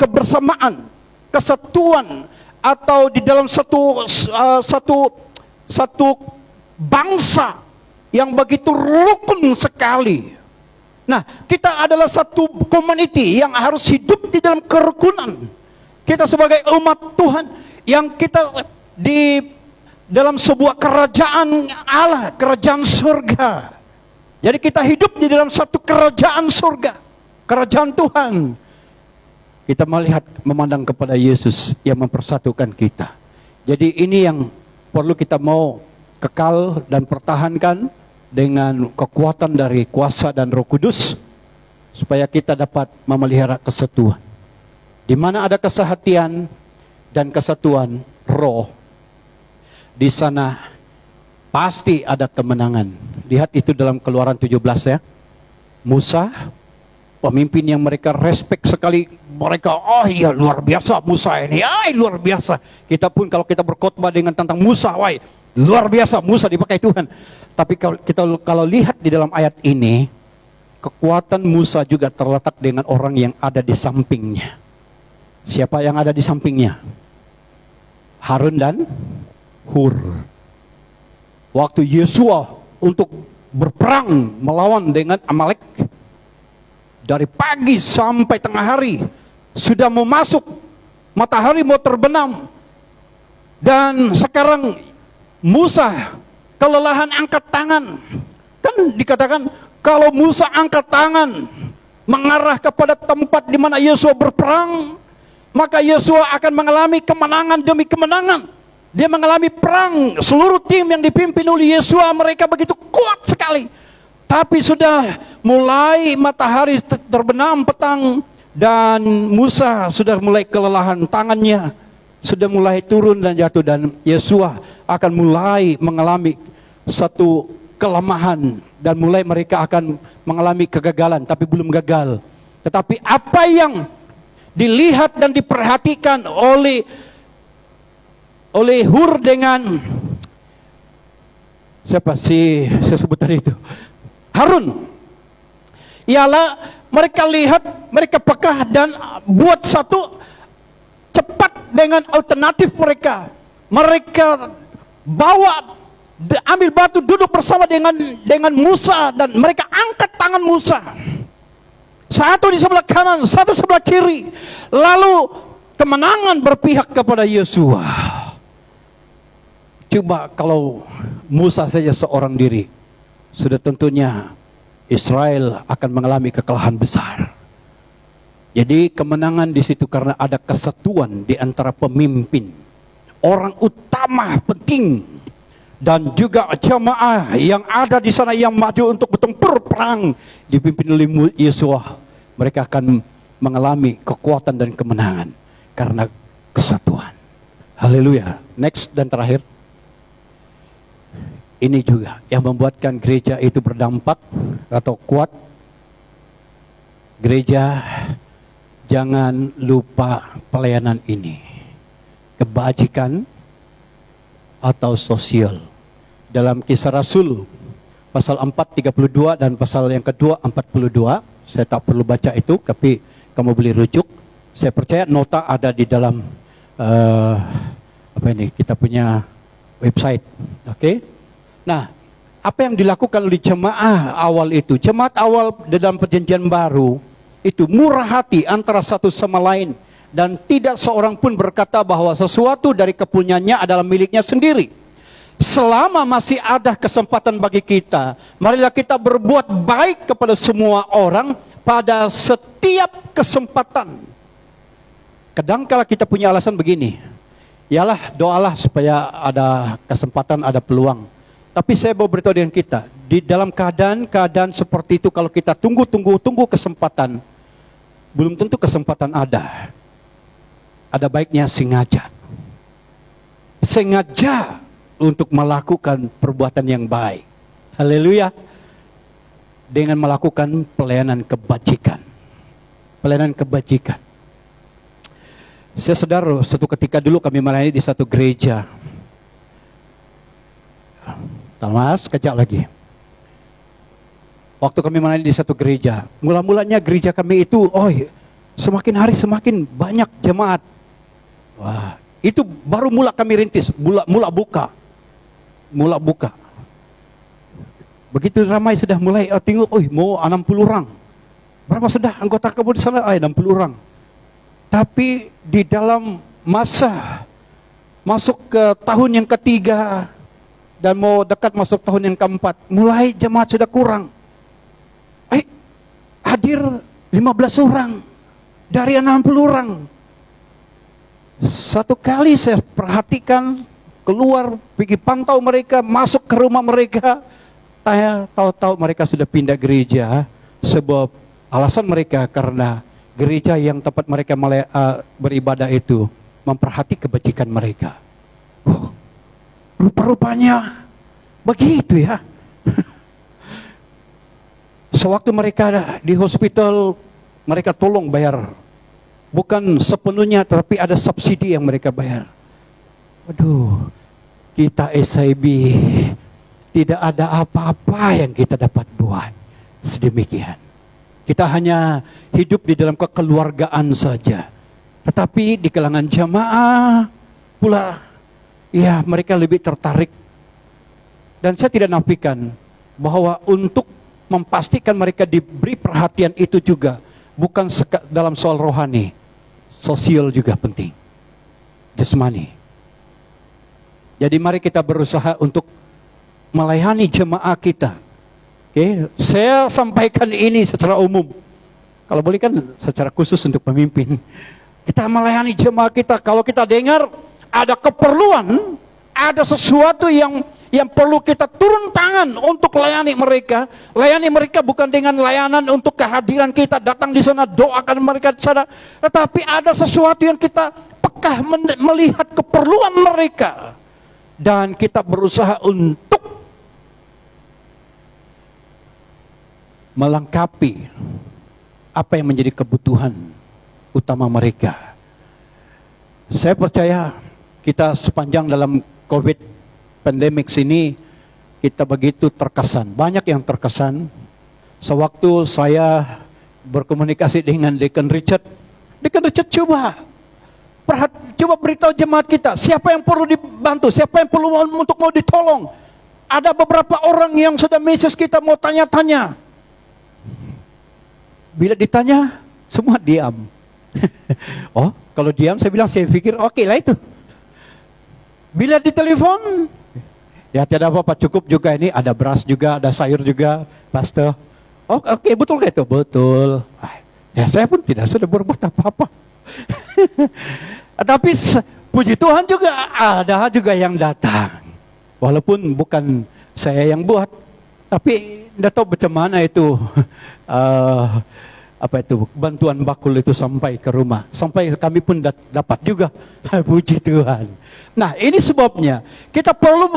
kebersamaan, kesatuan, atau di dalam satu bangsa yang begitu rukun sekali. Nah, kita adalah satu community yang harus hidup di dalam kerukunan. Kita sebagai umat Tuhan yang kita di dalam sebuah kerajaan Allah, kerajaan surga. Jadi kita hidup di dalam satu kerajaan surga, kerajaan Tuhan. Kita melihat, memandang kepada Yesus yang mempersatukan kita. Jadi ini yang perlu kita mau kekal dan pertahankan dengan kekuatan dari kuasa dan Roh Kudus, supaya kita dapat memelihara kesatuan. Di mana ada kesehatian dan kesatuan roh, di sana pasti ada kemenangan. Lihat itu dalam Keluaran 17 ya. Musa, pemimpin yang mereka respect sekali, mereka, oh iya luar biasa Musa ini, luar biasa. Kita pun kalau kita berkhotbah dengan tentang Musa, wah luar biasa Musa dipakai Tuhan. Tapi kalau lihat di dalam ayat ini, kekuatan Musa juga terletak dengan orang yang ada di sampingnya. Siapa yang ada di sampingnya? Harun dan Hur. Waktu Yosua untuk berperang melawan dengan Amalek, dari pagi sampai tengah hari, sudah mau masuk, matahari mau terbenam, dan sekarang Musa kelelahan angkat tangan. Kan dikatakan kalau Musa angkat tangan mengarah kepada tempat di mana Yosua berperang, maka Yosua akan mengalami kemenangan demi kemenangan. Dia mengalami perang. Seluruh tim yang dipimpin oleh Yosua, mereka begitu kuat sekali. Tapi sudah mulai matahari terbenam petang, dan Musa sudah mulai kelelahan, tangannya sudah mulai turun dan jatuh, dan Yosua akan mulai mengalami satu kelemahan, dan mulai mereka akan mengalami kegagalan, tapi belum gagal. Tetapi apa yang dilihat dan diperhatikan oleh Hur dengan siapa sih saya sebut tadi itu, Harun, ialah mereka lihat, mereka pekah dan buat satu cepat dengan alternatif mereka. Mereka bawa, ambil batu, duduk bersama dengan Musa, dan mereka angkat tangan Musa. Satu di sebelah kanan, satu sebelah kiri. Lalu kemenangan berpihak kepada Yosua. Coba kalau Musa saja seorang diri, sudah tentunya Israel akan mengalami kekalahan besar. Jadi kemenangan di situ karena ada kesatuan di antara pemimpin, orang utama penting, dan juga jamaah yang ada di sana yang maju untuk bertempur perang dipimpin oleh Yosua. Mereka akan mengalami kekuatan dan kemenangan karena kesatuan. Haleluya. Next dan terakhir, ini juga yang membuatkan gereja itu berdampak atau kuat. Gereja jangan lupa pelayanan ini. Kebajikan atau sosial. Dalam Kisah Rasul pasal 4:32 dan pasal yang kedua 42, saya tak perlu baca itu, tapi kamu boleh rujuk. Saya percaya nota ada di dalam kita punya website. Oke? Nah, apa yang dilakukan oleh jemaah awal itu? Jemaat awal dalam perjanjian baru itu murah hati antara satu sama lain, dan tidak seorang pun berkata bahwa sesuatu dari kepunyaannya adalah miliknya sendiri. Selama masih ada kesempatan bagi kita, marilah kita berbuat baik kepada semua orang pada setiap kesempatan. Kadangkala kita punya alasan begini, ialah doalah supaya ada kesempatan, ada peluang. Tapi saya mau beritahu dengan kita, di dalam keadaan seperti itu, kalau kita tunggu kesempatan, belum tentu kesempatan ada. Ada baiknya sengaja untuk melakukan perbuatan yang baik. Haleluya. Dengan melakukan pelayanan kebajikan. Pelayanan kebajikan. Saya sadar suatu ketika dulu kami melayani di satu gereja. Mas, kejap lagi. Waktu kami melayani di satu gereja, mula-mulanya gereja kami itu, semakin hari semakin banyak jemaat. Wah, itu baru mula kami rintis, mula buka. Begitu ramai sudah mulai tengok, mau 60 orang. Berapa sudah anggota kamu di sana? 60 orang. Tapi di dalam masa masuk ke tahun yang ketiga dan mau dekat masuk tahun yang keempat, mulai jemaat sudah kurang. Hadir 15 orang dari 60 orang. Satu kali saya perhatikan, keluar pergi pantau mereka, masuk ke rumah mereka, saya tahu-tahu mereka sudah pindah gereja. Sebab alasan mereka karena gereja yang tempat mereka beribadah itu memperhati kebajikan mereka. Rupa-rupanya begitu ya. Sewaktu mereka di hospital, mereka tolong bayar. Bukan sepenuhnya, tetapi ada subsidi yang mereka bayar. Waduh, kita SIB tidak ada apa-apa yang kita dapat buat sedemikian. Kita hanya hidup di dalam kekeluargaan saja. Tetapi di kalangan jamaah pula, ya mereka lebih tertarik. Dan saya tidak nafikan bahwa untuk memastikan mereka diberi perhatian itu juga bukan dalam soal rohani, sosial juga penting, jasmani. Jadi mari kita berusaha untuk melayani jemaah kita. Oke, saya sampaikan ini secara umum. Kalau boleh kan secara khusus untuk pemimpin. Kita melayani jemaah kita. Kalau kita dengar ada keperluan, ada sesuatu yang perlu kita turun tangan untuk layani mereka. Layani mereka bukan dengan layanan untuk kehadiran kita, datang di sana, doakan mereka di sana. Tetapi ada sesuatu yang kita peka melihat keperluan mereka. Dan kita berusaha untuk melengkapi apa yang menjadi kebutuhan utama mereka. Saya percaya kita sepanjang dalam COVID pandemic ini, kita begitu terkesan. Banyak yang terkesan. Sewaktu saya berkomunikasi dengan Deacon Richard coba beritahu jemaat kita, siapa yang perlu dibantu, siapa yang perlu untuk mau ditolong. Ada beberapa orang yang sudah message kita mau tanya-tanya. Bila ditanya, semua diam. Kalau diam saya bilang, saya pikir oke lah itu. Bila ditelepon, ya tidak apa-apa, cukup juga ini, ada beras juga, ada sayur juga, pastor. Oke, betul gak itu? Betul. Ya saya pun tidak sudah berbuat apa-apa. Tapi puji Tuhan juga ada juga yang datang. Walaupun bukan saya yang buat, tapi tidak tahu bagaimana itu bantuan bakul itu sampai ke rumah. Sampai kami pun dapat juga. Puji Tuhan. Nah, ini sebabnya kita perlu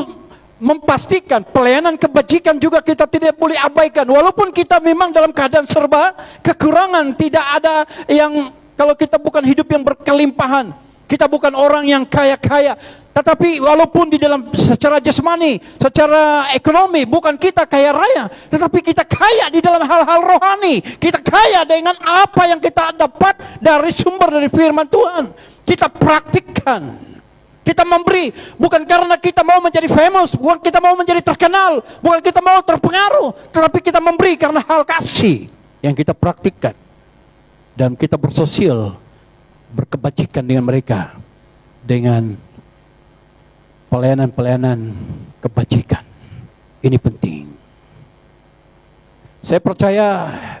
memastikan pelayanan kebajikan juga kita tidak boleh abaikan. Walaupun kita memang dalam keadaan serba kekurangan, tidak ada yang Kalau kita bukan hidup yang berkelimpahan, kita bukan orang yang kaya-kaya, tetapi walaupun di dalam secara jasmani, secara ekonomi, bukan kita kaya raya, tetapi kita kaya di dalam hal-hal rohani. Kita kaya dengan apa yang kita dapat dari sumber dari firman Tuhan. Kita praktikkan. Kita memberi, bukan karena kita mau menjadi famous, bukan kita mau menjadi terkenal, bukan kita mau terpengaruh, tetapi kita memberi karena hal kasih yang kita praktikkan. Dan kita bersosial, berkebajikan dengan mereka, dengan pelayanan-pelayanan kebajikan. Ini penting. Saya percaya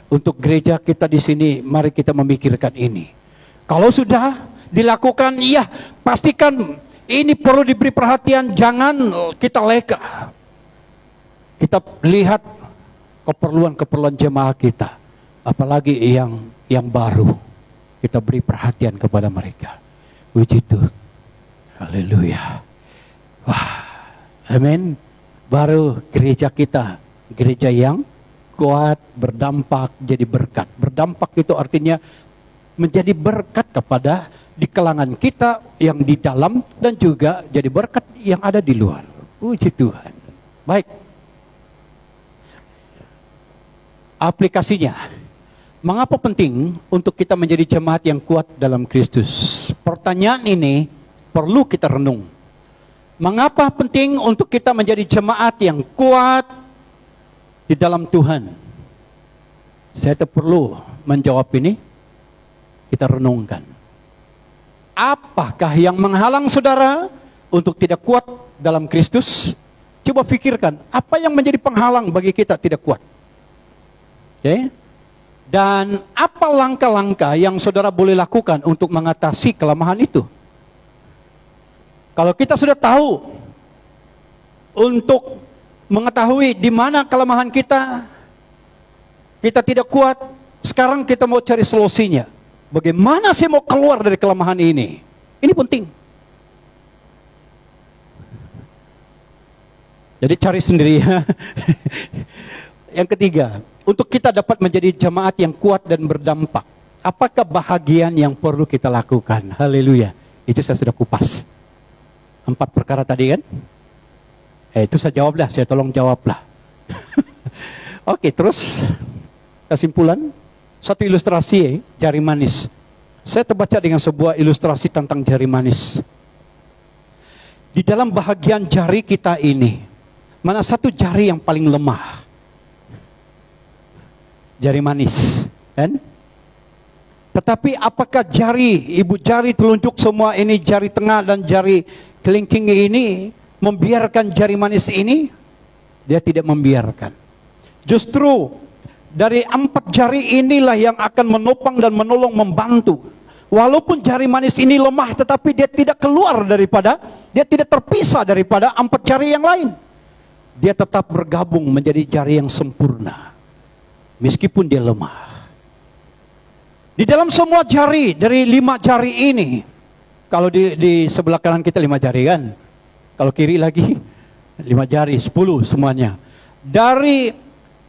untuk gereja kita di sini, mari kita memikirkan ini. Kalau sudah dilakukan, iya, pastikan ini perlu diberi perhatian, jangan kita leka. Kita lihat keperluan-keperluan jemaah kita, apalagi yang baru. Kita beri perhatian kepada mereka. Puji Tuhan. Haleluya. Wah, amin. Baru gereja kita, gereja yang kuat, berdampak, jadi berkat. Berdampak itu artinya menjadi berkat kepada di kalangan kita yang di dalam, dan juga jadi berkat yang ada di luar. Puji Tuhan. Baik. Aplikasinya. Mengapa penting untuk kita menjadi jemaat yang kuat dalam Kristus? Pertanyaan ini perlu kita renung. Mengapa penting untuk kita menjadi jemaat yang kuat di dalam Tuhan? Saya perlu menjawab ini. Kita renungkan. Apakah yang menghalang saudara untuk tidak kuat dalam Kristus? Coba pikirkan, apa yang menjadi penghalang bagi kita tidak kuat? Oke? Dan apa langkah-langkah yang saudara boleh lakukan untuk mengatasi kelemahan itu? Kalau kita sudah tahu untuk mengetahui di mana kelemahan kita tidak kuat, sekarang kita mau cari solusinya. Bagaimana sih mau keluar dari kelemahan ini? Ini penting. Jadi cari sendiri ya. Yang ketiga, untuk kita dapat menjadi jemaat yang kuat dan berdampak, apakah bahagian yang perlu kita lakukan? Haleluya. Itu saya sudah kupas. 4 perkara tadi kan? Itu saya jawablah, saya tolong jawablah. Oke, terus kesimpulan. Satu ilustrasi jari manis. Saya terbaca dengan sebuah ilustrasi tentang jari manis. Di dalam bahagian jari kita ini, mana satu jari yang paling lemah? Jari manis, kan? Tetapi apakah jari, ibu jari, telunjuk semua ini, jari tengah dan jari kelingking ini membiarkan jari manis ini? Dia tidak membiarkan. Justru dari 4 jari inilah yang akan menopang dan menolong, membantu. Walaupun jari manis ini lemah, tetapi dia tidak keluar daripada, dia tidak terpisah daripada 4 jari yang lain. Dia tetap bergabung menjadi jari yang sempurna. Meskipun dia lemah. Di dalam semua jari, dari 5 jari ini, kalau di sebelah kanan kita 5 jari kan, kalau kiri lagi 5 jari, 10 semuanya. Dari,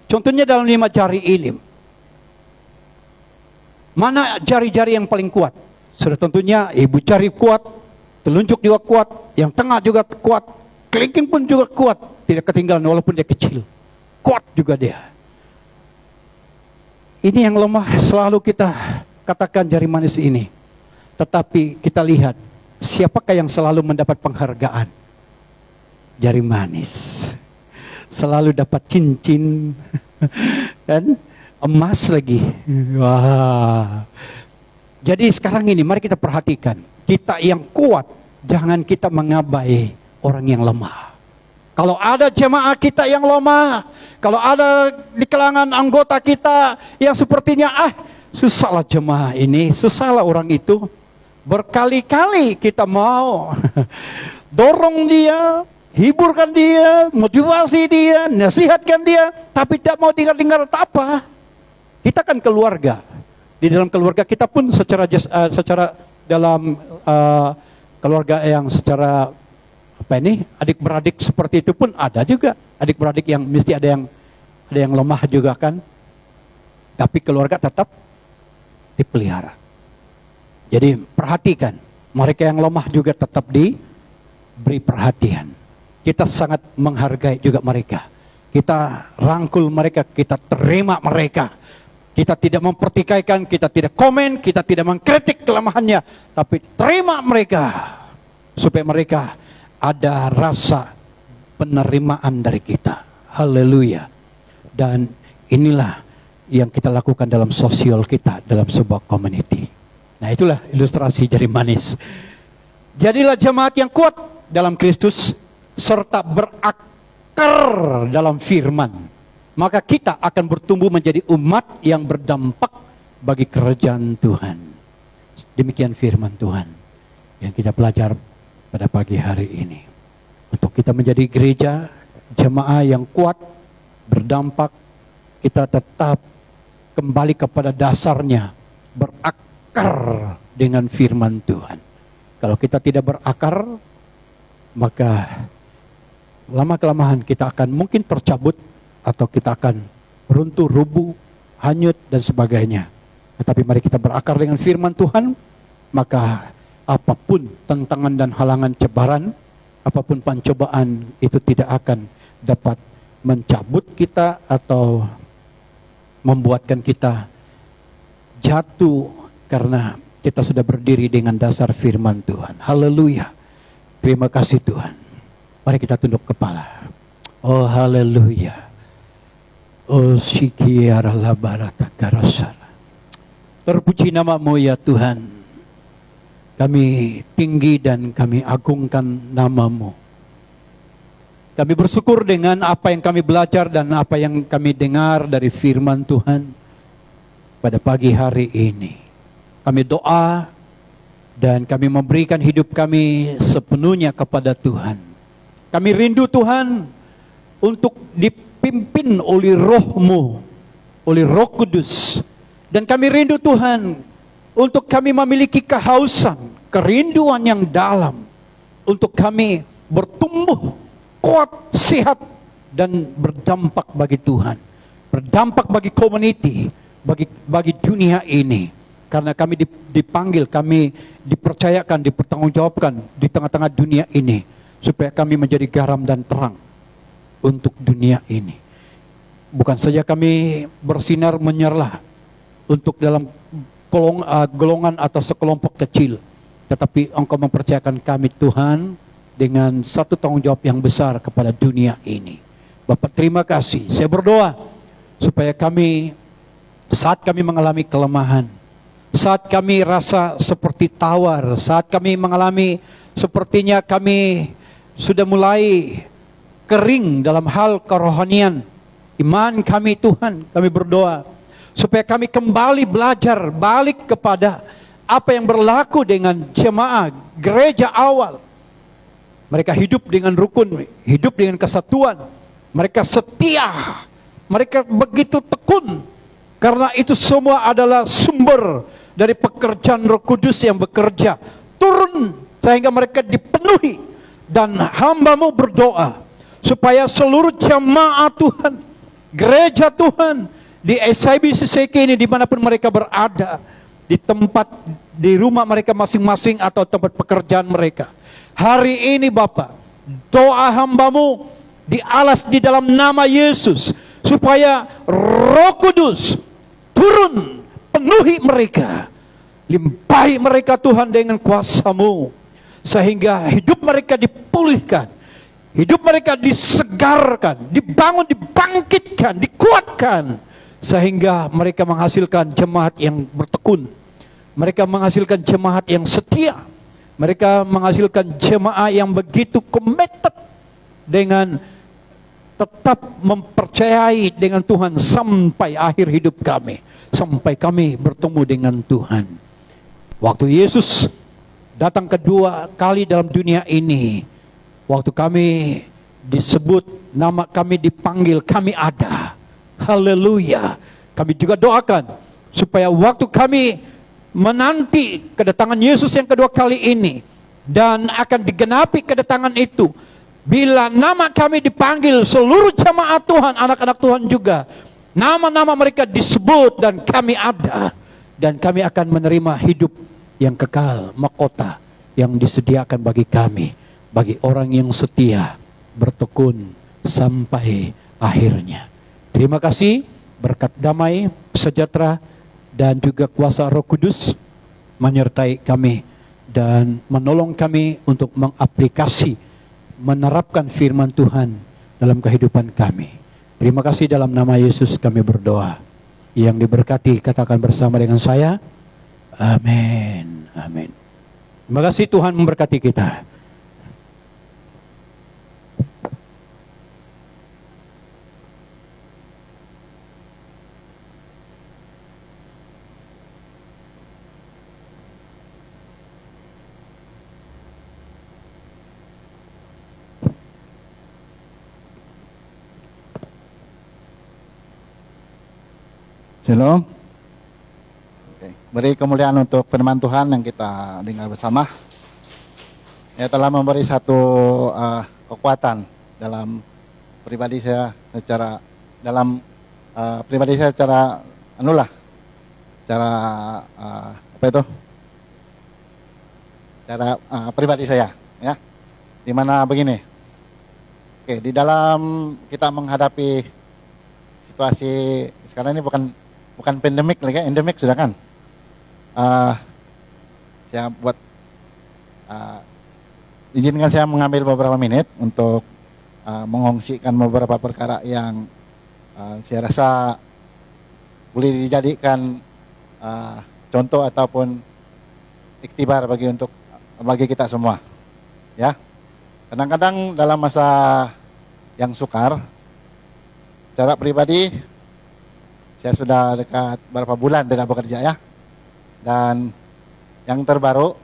contohnya dalam 5 jari ini, mana jari-jari yang paling kuat? Sudah tentunya ibu jari kuat, telunjuk juga kuat, yang tengah juga kuat, kelingking pun juga kuat, tidak ketinggalan walaupun dia kecil. Kuat juga dia. Ini yang lemah selalu kita katakan jari manis ini. Tetapi kita lihat, siapakah yang selalu mendapat penghargaan? Jari manis. Selalu dapat cincin. Dan emas lagi. Wah. Jadi sekarang ini mari kita perhatikan. Kita yang kuat, jangan kita mengabai orang yang lemah. Kalau ada jemaah kita yang lemah, kalau ada di kalangan anggota kita yang sepertinya susahlah jemaah ini, susahlah orang itu, berkali-kali kita mau dorong dia, hiburkan dia, motivasi dia, nasihatkan dia, tapi tidak mau dengar-dengar apa. Kita kan keluarga. Di dalam keluarga kita pun secara dalam keluarga yang secara adik-beradik seperti itu pun ada juga. Adik-beradik yang mesti ada yang lemah juga kan. Tapi keluarga tetap dipelihara. Jadi perhatikan, mereka yang lemah juga tetap diberi perhatian. Kita sangat menghargai juga mereka. Kita rangkul mereka, kita terima mereka. Kita tidak mempertikaikan, kita tidak komen, kita tidak mengkritik kelemahannya, tapi terima mereka supaya mereka ada rasa penerimaan dari kita. Haleluya. Dan inilah yang kita lakukan dalam sosial kita, dalam sebuah community. Nah, itulah ilustrasi jari manis. Jadilah jemaat yang kuat dalam Kristus serta berakar dalam firman. Maka kita akan bertumbuh menjadi umat yang berdampak bagi kerajaan Tuhan. Demikian firman Tuhan yang kita belajar pada pagi hari ini. Untuk kita menjadi gereja, jemaah yang kuat, berdampak, kita tetap kembali kepada dasarnya, berakar dengan firman Tuhan. Kalau kita tidak berakar, maka lama-kelamaan kita akan mungkin tercabut, atau kita akan runtuh, rubuh, hanyut, dan sebagainya. Tetapi mari kita berakar dengan firman Tuhan, maka apapun tantangan dan halangan cebaran, apapun pencobaan, itu tidak akan dapat mencabut kita atau membuatkan kita jatuh, karena kita sudah berdiri dengan dasar firman Tuhan. Haleluya. Terima kasih Tuhan. Mari kita tunduk kepala. Oh haleluya. Oh sikiara labarata karasara. Terpuji namamu ya Tuhan. Kami tinggi dan kami agungkan namamu. Kami bersyukur dengan apa yang kami belajar dan apa yang kami dengar dari firman Tuhan pada pagi hari ini. Kami doa dan kami memberikan hidup kami sepenuhnya kepada Tuhan. Kami rindu Tuhan untuk dipimpin oleh Roh-Mu, oleh Roh Kudus. Dan kami rindu Tuhan untuk kami memiliki kehausan, kerinduan yang dalam untuk kami bertumbuh kuat, sehat, dan berdampak bagi Tuhan, berdampak bagi community, bagi dunia ini. Karena kami dipanggil, kami dipercayakan, dipertanggungjawabkan di tengah-tengah dunia ini, supaya kami menjadi garam dan terang untuk dunia ini. Bukan saja kami bersinar menyerlah untuk dalam golongan atau sekelompok kecil, tetapi Engkau mempercayakan kami Tuhan dengan satu tanggung jawab yang besar kepada dunia ini. Bapak terima kasih. Saya berdoa supaya kami, saat kami mengalami kelemahan, saat kami rasa seperti tawar, saat kami mengalami sepertinya kami sudah mulai kering dalam hal kerohanian iman kami Tuhan, kami berdoa supaya kami kembali belajar balik kepada apa yang berlaku dengan jemaah gereja awal. Mereka hidup dengan rukun, hidup dengan kesatuan, mereka setia, mereka begitu tekun, karena itu semua adalah sumber dari pekerjaan Roh Kudus yang bekerja turun sehingga mereka dipenuhi. Dan hamba-Mu berdoa supaya seluruh jemaat Tuhan, gereja Tuhan di SIBCCK ini, dimanapun mereka berada, di tempat, di rumah mereka masing-masing atau tempat pekerjaan mereka, hari ini Bapa, doa hamba-Mu dialas di dalam nama Yesus, supaya Roh Kudus turun, penuhi mereka, limpahi mereka Tuhan dengan kuasa-Mu, sehingga hidup mereka dipulihkan, hidup mereka disegarkan, dibangun, dibangkitkan, dikuatkan, sehingga mereka menghasilkan jemaat yang bertekun, mereka menghasilkan jemaat yang setia, mereka menghasilkan jemaah yang begitu committed dengan tetap mempercayai dengan Tuhan sampai akhir hidup kami, sampai kami bertemu dengan Tuhan. Waktu Yesus datang kedua kali dalam dunia ini, waktu kami disebut, nama kami dipanggil, kami ada. Haleluya. Kami juga doakan supaya waktu kami menanti kedatangan Yesus yang kedua kali ini, dan akan digenapi kedatangan itu, bila nama kami dipanggil, seluruh jemaat Tuhan, anak-anak Tuhan juga, nama-nama mereka disebut dan kami ada, dan kami akan menerima hidup yang kekal, mahkota yang disediakan bagi kami, bagi orang yang setia bertekun sampai akhirnya. Terima kasih, berkat damai, sejahtera, dan juga kuasa Roh Kudus menyertai kami dan menolong kami untuk mengaplikasi, menerapkan firman Tuhan dalam kehidupan kami. Terima kasih, dalam nama Yesus kami berdoa. Yang diberkati katakan bersama dengan saya, amin. Amin. Terima kasih, Tuhan memberkati kita. Shalom. Oke. Beri kemuliaan untuk firman Tuhan yang kita dengar bersama. Ya, telah memberi satu kekuatan dalam pribadi saya secara pribadi saya, ya. Dimana begini. Oke, di dalam kita menghadapi situasi sekarang ini bukan pandemik lagi, endemik sudah kan. Saya buat izinkan saya mengambil beberapa menit untuk mengongsikan beberapa perkara yang saya rasa boleh dijadikan contoh ataupun iktibar bagi kita semua. Ya, kadang-kadang dalam masa yang sukar, secara pribadi saya sudah dekat berapa bulan tidak bekerja, ya. Dan yang terbaru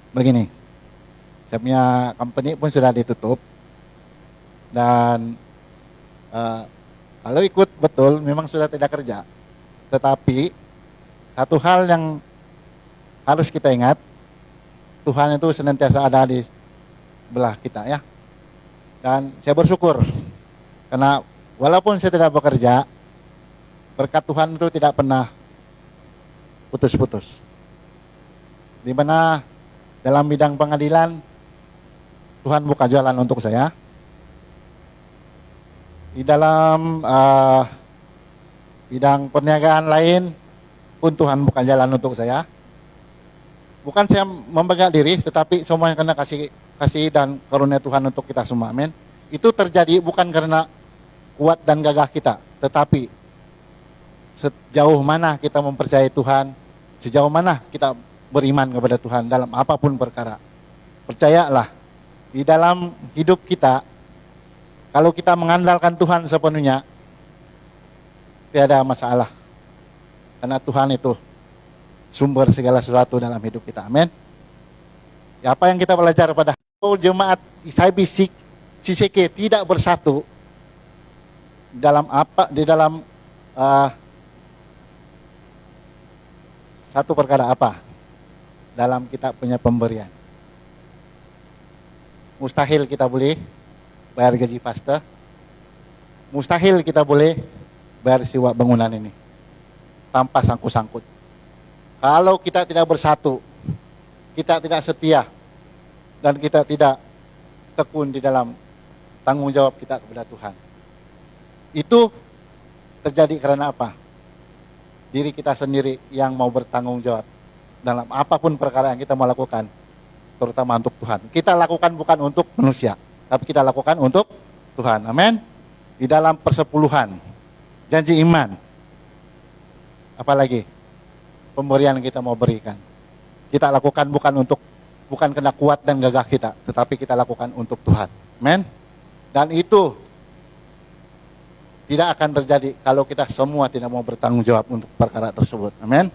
begini, saya punya company pun sudah ditutup. Dan kalau ikut betul memang sudah tidak kerja. Tetapi satu hal yang harus kita ingat, Tuhan itu senantiasa ada di belah kita, ya. Dan saya bersyukur karena walaupun saya tidak bekerja, berkat Tuhan itu tidak pernah putus-putus. Di mana dalam bidang pengadilan Tuhan buka jalan untuk saya. Di dalam bidang perniagaan lain pun Tuhan buka jalan untuk saya. Bukan saya membangga diri, tetapi semuanya karena kasih dan karunia Tuhan untuk kita semua. Amin. Itu terjadi bukan karena kuat dan gagah kita, tetapi sejauh mana kita mempercayai Tuhan, sejauh mana kita beriman kepada Tuhan dalam apapun perkara. Percayalah, di dalam hidup kita, kalau kita mengandalkan Tuhan sepenuhnya, tiada masalah. Karena Tuhan itu sumber segala sesuatu dalam hidup kita. Amin. Ya, apa yang kita belajar pada jemaat ISIB Siseke tidak bersatu dalam satu perkara apa? Dalam kita punya pemberian. Mustahil kita boleh bayar gaji pastor. Mustahil kita boleh bayar sewa bangunan ini tanpa sangkut-sangkut. Kalau kita tidak bersatu, kita tidak setia, dan kita tidak tekun di dalam tanggung jawab kita kepada Tuhan. Itu terjadi karena apa? Diri kita sendiri yang mau bertanggung jawab dalam apapun perkara yang kita mau lakukan, terutama untuk Tuhan. Kita lakukan bukan untuk manusia, tapi kita lakukan untuk Tuhan. Amin. Di dalam persepuluhan, janji iman, apalagi pemberian yang kita mau berikan, kita lakukan bukan kena kuat dan gagah kita, tetapi kita lakukan untuk Tuhan. Amin. Dan itu tidak akan terjadi kalau kita semua tidak mau bertanggung jawab untuk perkara tersebut. Amin.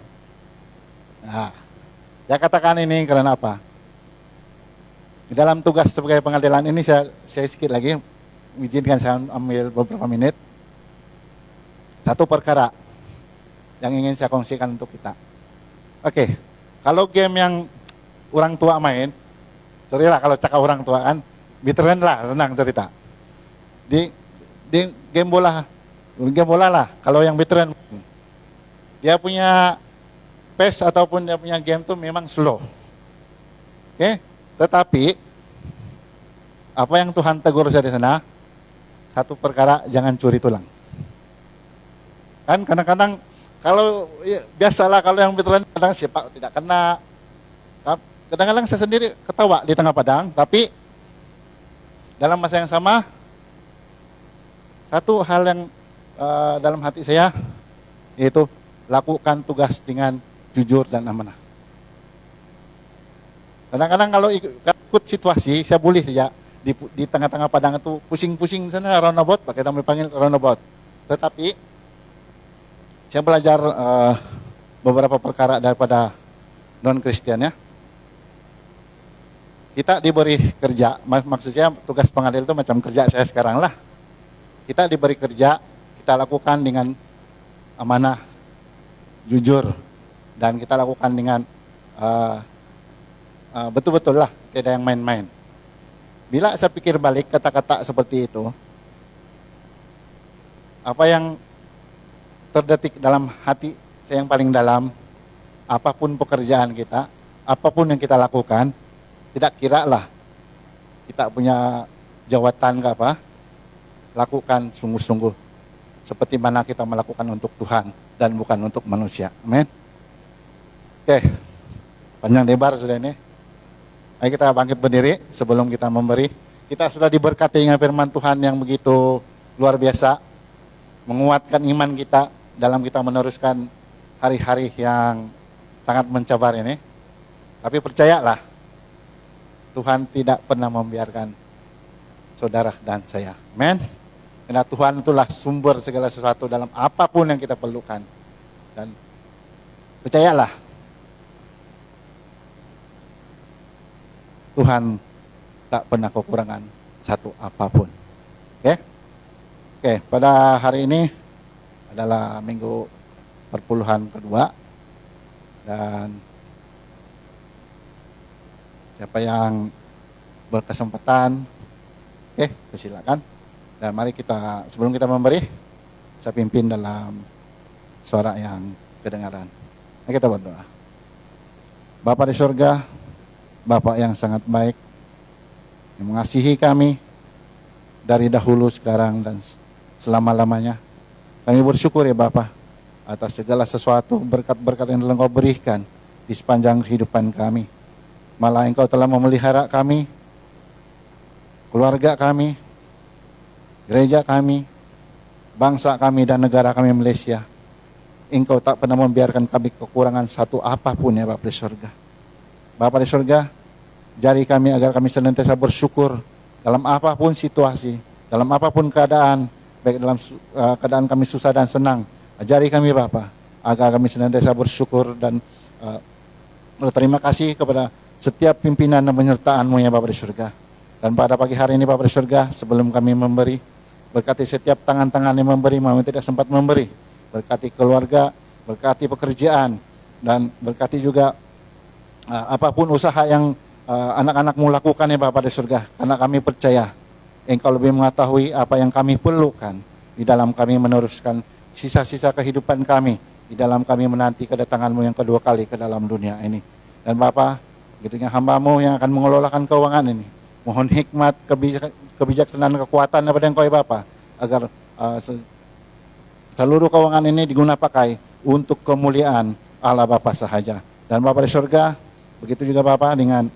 Nah, saya katakan ini karena apa? Di dalam tugas sebagai pengadilan ini saya sedikit lagi, izinkan saya ambil beberapa menit. Satu perkara yang ingin saya kongsikan untuk kita. Oke, kalau game yang orang tua main, sorry lah kalau cakap orang tua kan, veteran lah, senang cerita. Di game bola lah, kalau yang veteran, dia punya pace ataupun dia punya game tuh memang slow. Oke, tetapi apa yang Tuhan tegur saya di sana? Satu perkara, jangan curi tulang. Kan kadang-kadang kalau ya, biasalah kalau yang betulan kadang siapa tidak kena. Kadang-kadang saya sendiri ketawa di tengah padang, tapi dalam masa yang sama satu hal yang dalam hati saya yaitu lakukan tugas dengan jujur dan amanah. Kadang-kadang kalau ikut situasi, saya boleh saja di tengah-tengah padang itu pusing-pusing sana roundabout, pakai kami panggil roundabout. Tetapi saya belajar beberapa perkara daripada non-Kristen ya. Kita diberi kerja, maksudnya tugas pengadil itu macam kerja saya sekarang lah. Kita diberi kerja, kita lakukan dengan amanah, jujur, dan kita lakukan dengan betul-betul lah, tidak yang main-main. Bila saya pikir balik kata-kata seperti itu, apa yang terdetik dalam hati saya yang paling dalam, apapun pekerjaan kita, apapun yang kita lakukan, tidak kira lah kita punya jawatan ke apa, lakukan sungguh-sungguh seperti mana kita melakukan untuk Tuhan dan bukan untuk manusia. Amin. Oke, panjang lebar sudah ini. Ayo kita bangkit berdiri sebelum kita memberi. Kita sudah diberkati dengan firman Tuhan yang begitu luar biasa, menguatkan iman kita dalam kita meneruskan hari-hari yang sangat mencabar ini. Tapi percayalah, Tuhan tidak pernah membiarkan saudara dan saya. Amin. Karena Tuhan itulah sumber segala sesuatu dalam apapun yang kita perlukan. Dan percayalah, Tuhan tak pernah kekurangan satu apapun. Oke? Oke, pada hari ini adalah minggu perpuluhan kedua. Dan siapa yang berkesempatan, silakan. Dan mari kita, sebelum kita memberi, saya pimpin dalam suara yang kedengaran. Mari kita berdoa. Bapa di surga, Bapak yang sangat baik, yang mengasihi kami dari dahulu, sekarang, dan selama-lamanya. Kami bersyukur ya Bapak atas segala sesuatu berkat-berkat yang telah Engkau berikan di sepanjang kehidupan kami. Malah Engkau telah memelihara kami, keluarga kami, gereja kami, bangsa kami, dan negara kami Malaysia. Engkau tak pernah membiarkan kami kekurangan satu apapun ya Bapak di surga. Bapa di surga, jari kami agar kami senantiasa bersyukur dalam apapun situasi, dalam apapun keadaan, baik dalam keadaan kami susah dan senang. Ajari kami Bapa, agar kami senantiasa bersyukur dan berterima kasih kepada setiap pimpinan dan penyertaan-Mu ya Bapa di surga. Dan pada pagi hari ini Bapa di surga, sebelum kami memberi, berkati setiap tangan-tangan yang memberi, maupun tidak sempat memberi. Berkati keluarga, berkati pekerjaan, dan berkati juga apapun usaha yang anak-anak-Mu lakukan ya Bapa di surga. Karena kami percaya Engkau lebih mengetahui apa yang kami perlukan di dalam kami meneruskan sisa-sisa kehidupan kami, di dalam kami menanti kedatangan-Mu yang kedua kali ke dalam dunia ini. Dan Bapa, begitunya hamba-Mu yang akan mengelolakan keuangan ini, mohon hikmat, kebijaksanaan, kekuatan daripada Engkau ya Bapa, agar seluruh keuangan ini diguna pakai untuk kemuliaan Allah Bapa sahaja. Dan Bapa di surga, begitu juga Bapa dengan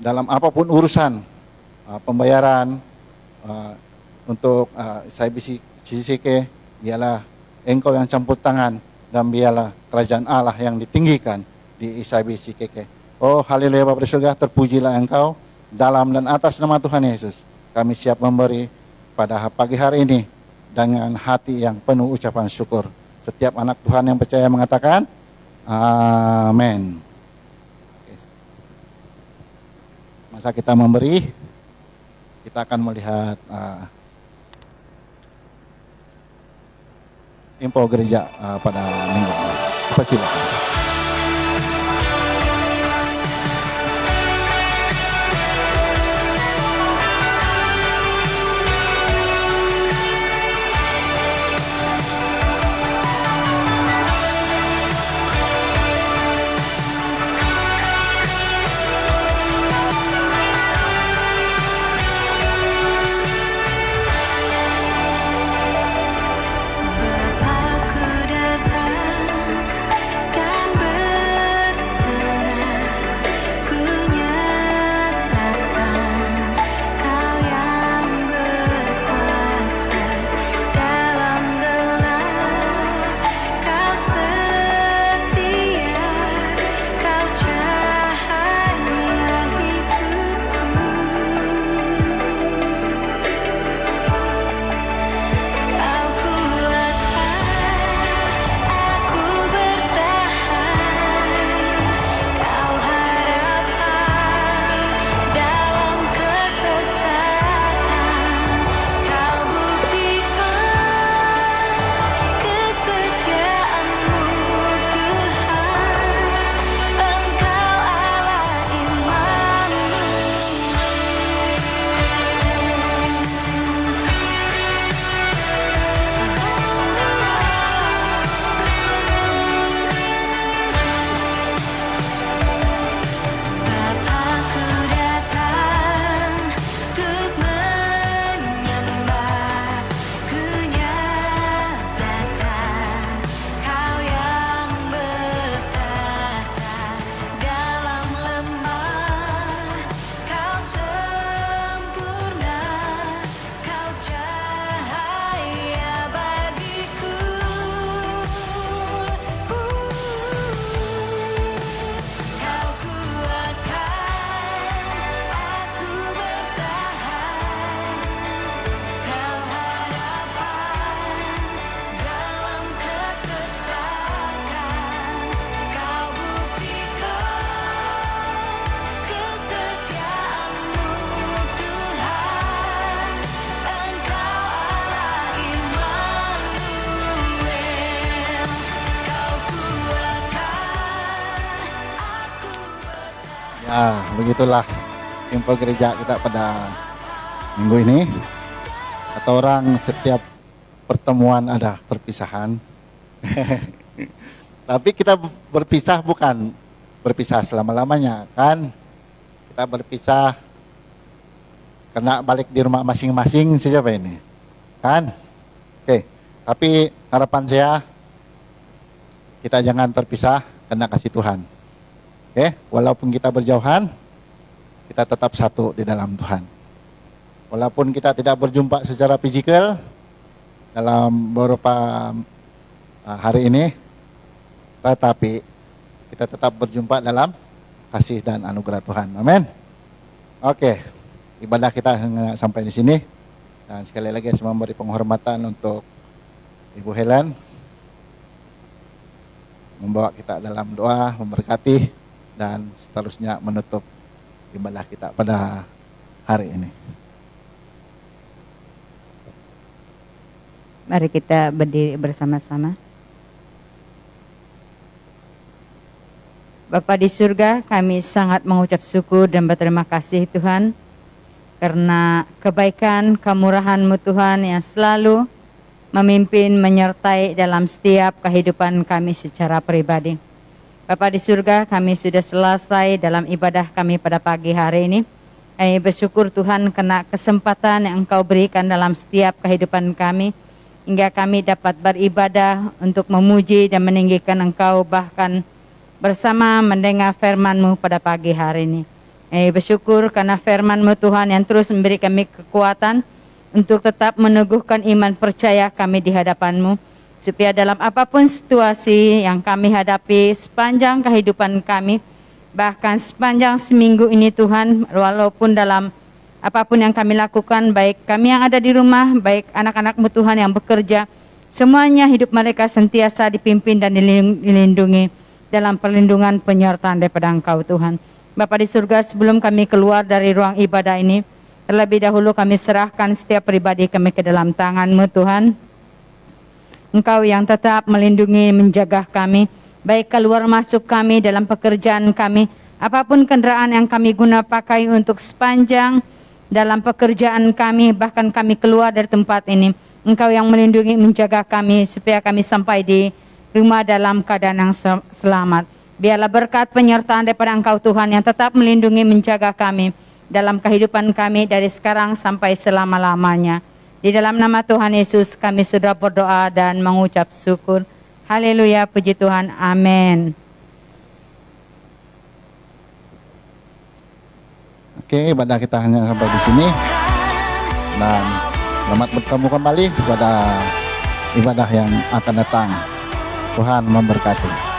dalam apapun urusan pembayaran untuk SIBCK, biarlah Engkau yang campur tangan, dan biarlah kerajaan Allah yang ditinggikan di SIBCK. Oh haleluya Bapa di surga, terpujilah Engkau dalam dan atas nama Tuhan Yesus. Kami siap memberi pada pagi hari ini dengan hati yang penuh ucapan syukur. Setiap anak Tuhan yang percaya mengatakan amin. Masa kita memberi, kita akan melihat info gereja pada minggu ini. Silakan. begitulah info gereja kita pada minggu ini. Atau orang setiap pertemuan ada perpisahan. Tapi kita berpisah bukan berpisah selama-lamanya, kan? Kita berpisah karena balik di rumah masing-masing saja Pak ini. Kan? Oke, tapi harapan saya kita jangan terpisah karena kasih Tuhan. Oke, walaupun kita berjauhan, kita tetap satu di dalam Tuhan. Walaupun kita tidak berjumpa secara fisikal dalam beberapa hari ini, tetapi kita tetap berjumpa dalam kasih dan anugerah Tuhan. Amin. Oke, ibadah kita sampai di sini. Dan sekali lagi saya memberi penghormatan untuk Ibu Helen, membawa kita dalam doa, memberkati, dan seterusnya menutup ibadah kita pada hari ini. Mari kita berdiri bersama-sama. Bapa di surga, kami sangat mengucap syukur dan berterima kasih Tuhan, karena kebaikan, kemurahan-Mu Tuhan yang selalu memimpin, menyertai dalam setiap kehidupan kami secara pribadi. Bapa di surga, kami sudah selesai dalam ibadah kami pada pagi hari ini. Kami bersyukur Tuhan karena kesempatan yang Engkau berikan dalam setiap kehidupan kami, hingga kami dapat beribadah untuk memuji dan meninggikan Engkau, bahkan bersama mendengar firman-Mu pada pagi hari ini. Bersyukur karena firman-Mu Tuhan yang terus memberi kami kekuatan untuk tetap meneguhkan iman percaya kami di hadapan-Mu, supaya dalam apapun situasi yang kami hadapi sepanjang kehidupan kami, bahkan sepanjang seminggu ini Tuhan, walaupun dalam apapun yang kami lakukan, baik kami yang ada di rumah, baik anak-anak-Mu Tuhan yang bekerja, semuanya hidup mereka sentiasa dipimpin dan dilindungi dalam perlindungan penyertaan daripada Engkau Tuhan. Bapa di surga, sebelum kami keluar dari ruang ibadah ini, terlebih dahulu kami serahkan setiap pribadi kami ke dalam tangan-Mu Tuhan. Engkau yang tetap melindungi, menjaga kami, baik keluar masuk kami dalam pekerjaan kami, apapun kendaraan yang kami guna pakai untuk sepanjang dalam pekerjaan kami, bahkan kami keluar dari tempat ini. Engkau yang melindungi, menjaga kami, supaya kami sampai di rumah dalam keadaan yang selamat. Biarlah berkat penyertaan daripada Engkau Tuhan yang tetap melindungi, menjaga kami dalam kehidupan kami dari sekarang sampai selama-lamanya. Di dalam nama Tuhan Yesus kami sudah berdoa dan mengucap syukur. Haleluya, puji Tuhan, amin. Oke, ibadah kita hanya sampai di sini. Dan selamat bertemu kembali pada ibadah yang akan datang. Tuhan memberkati.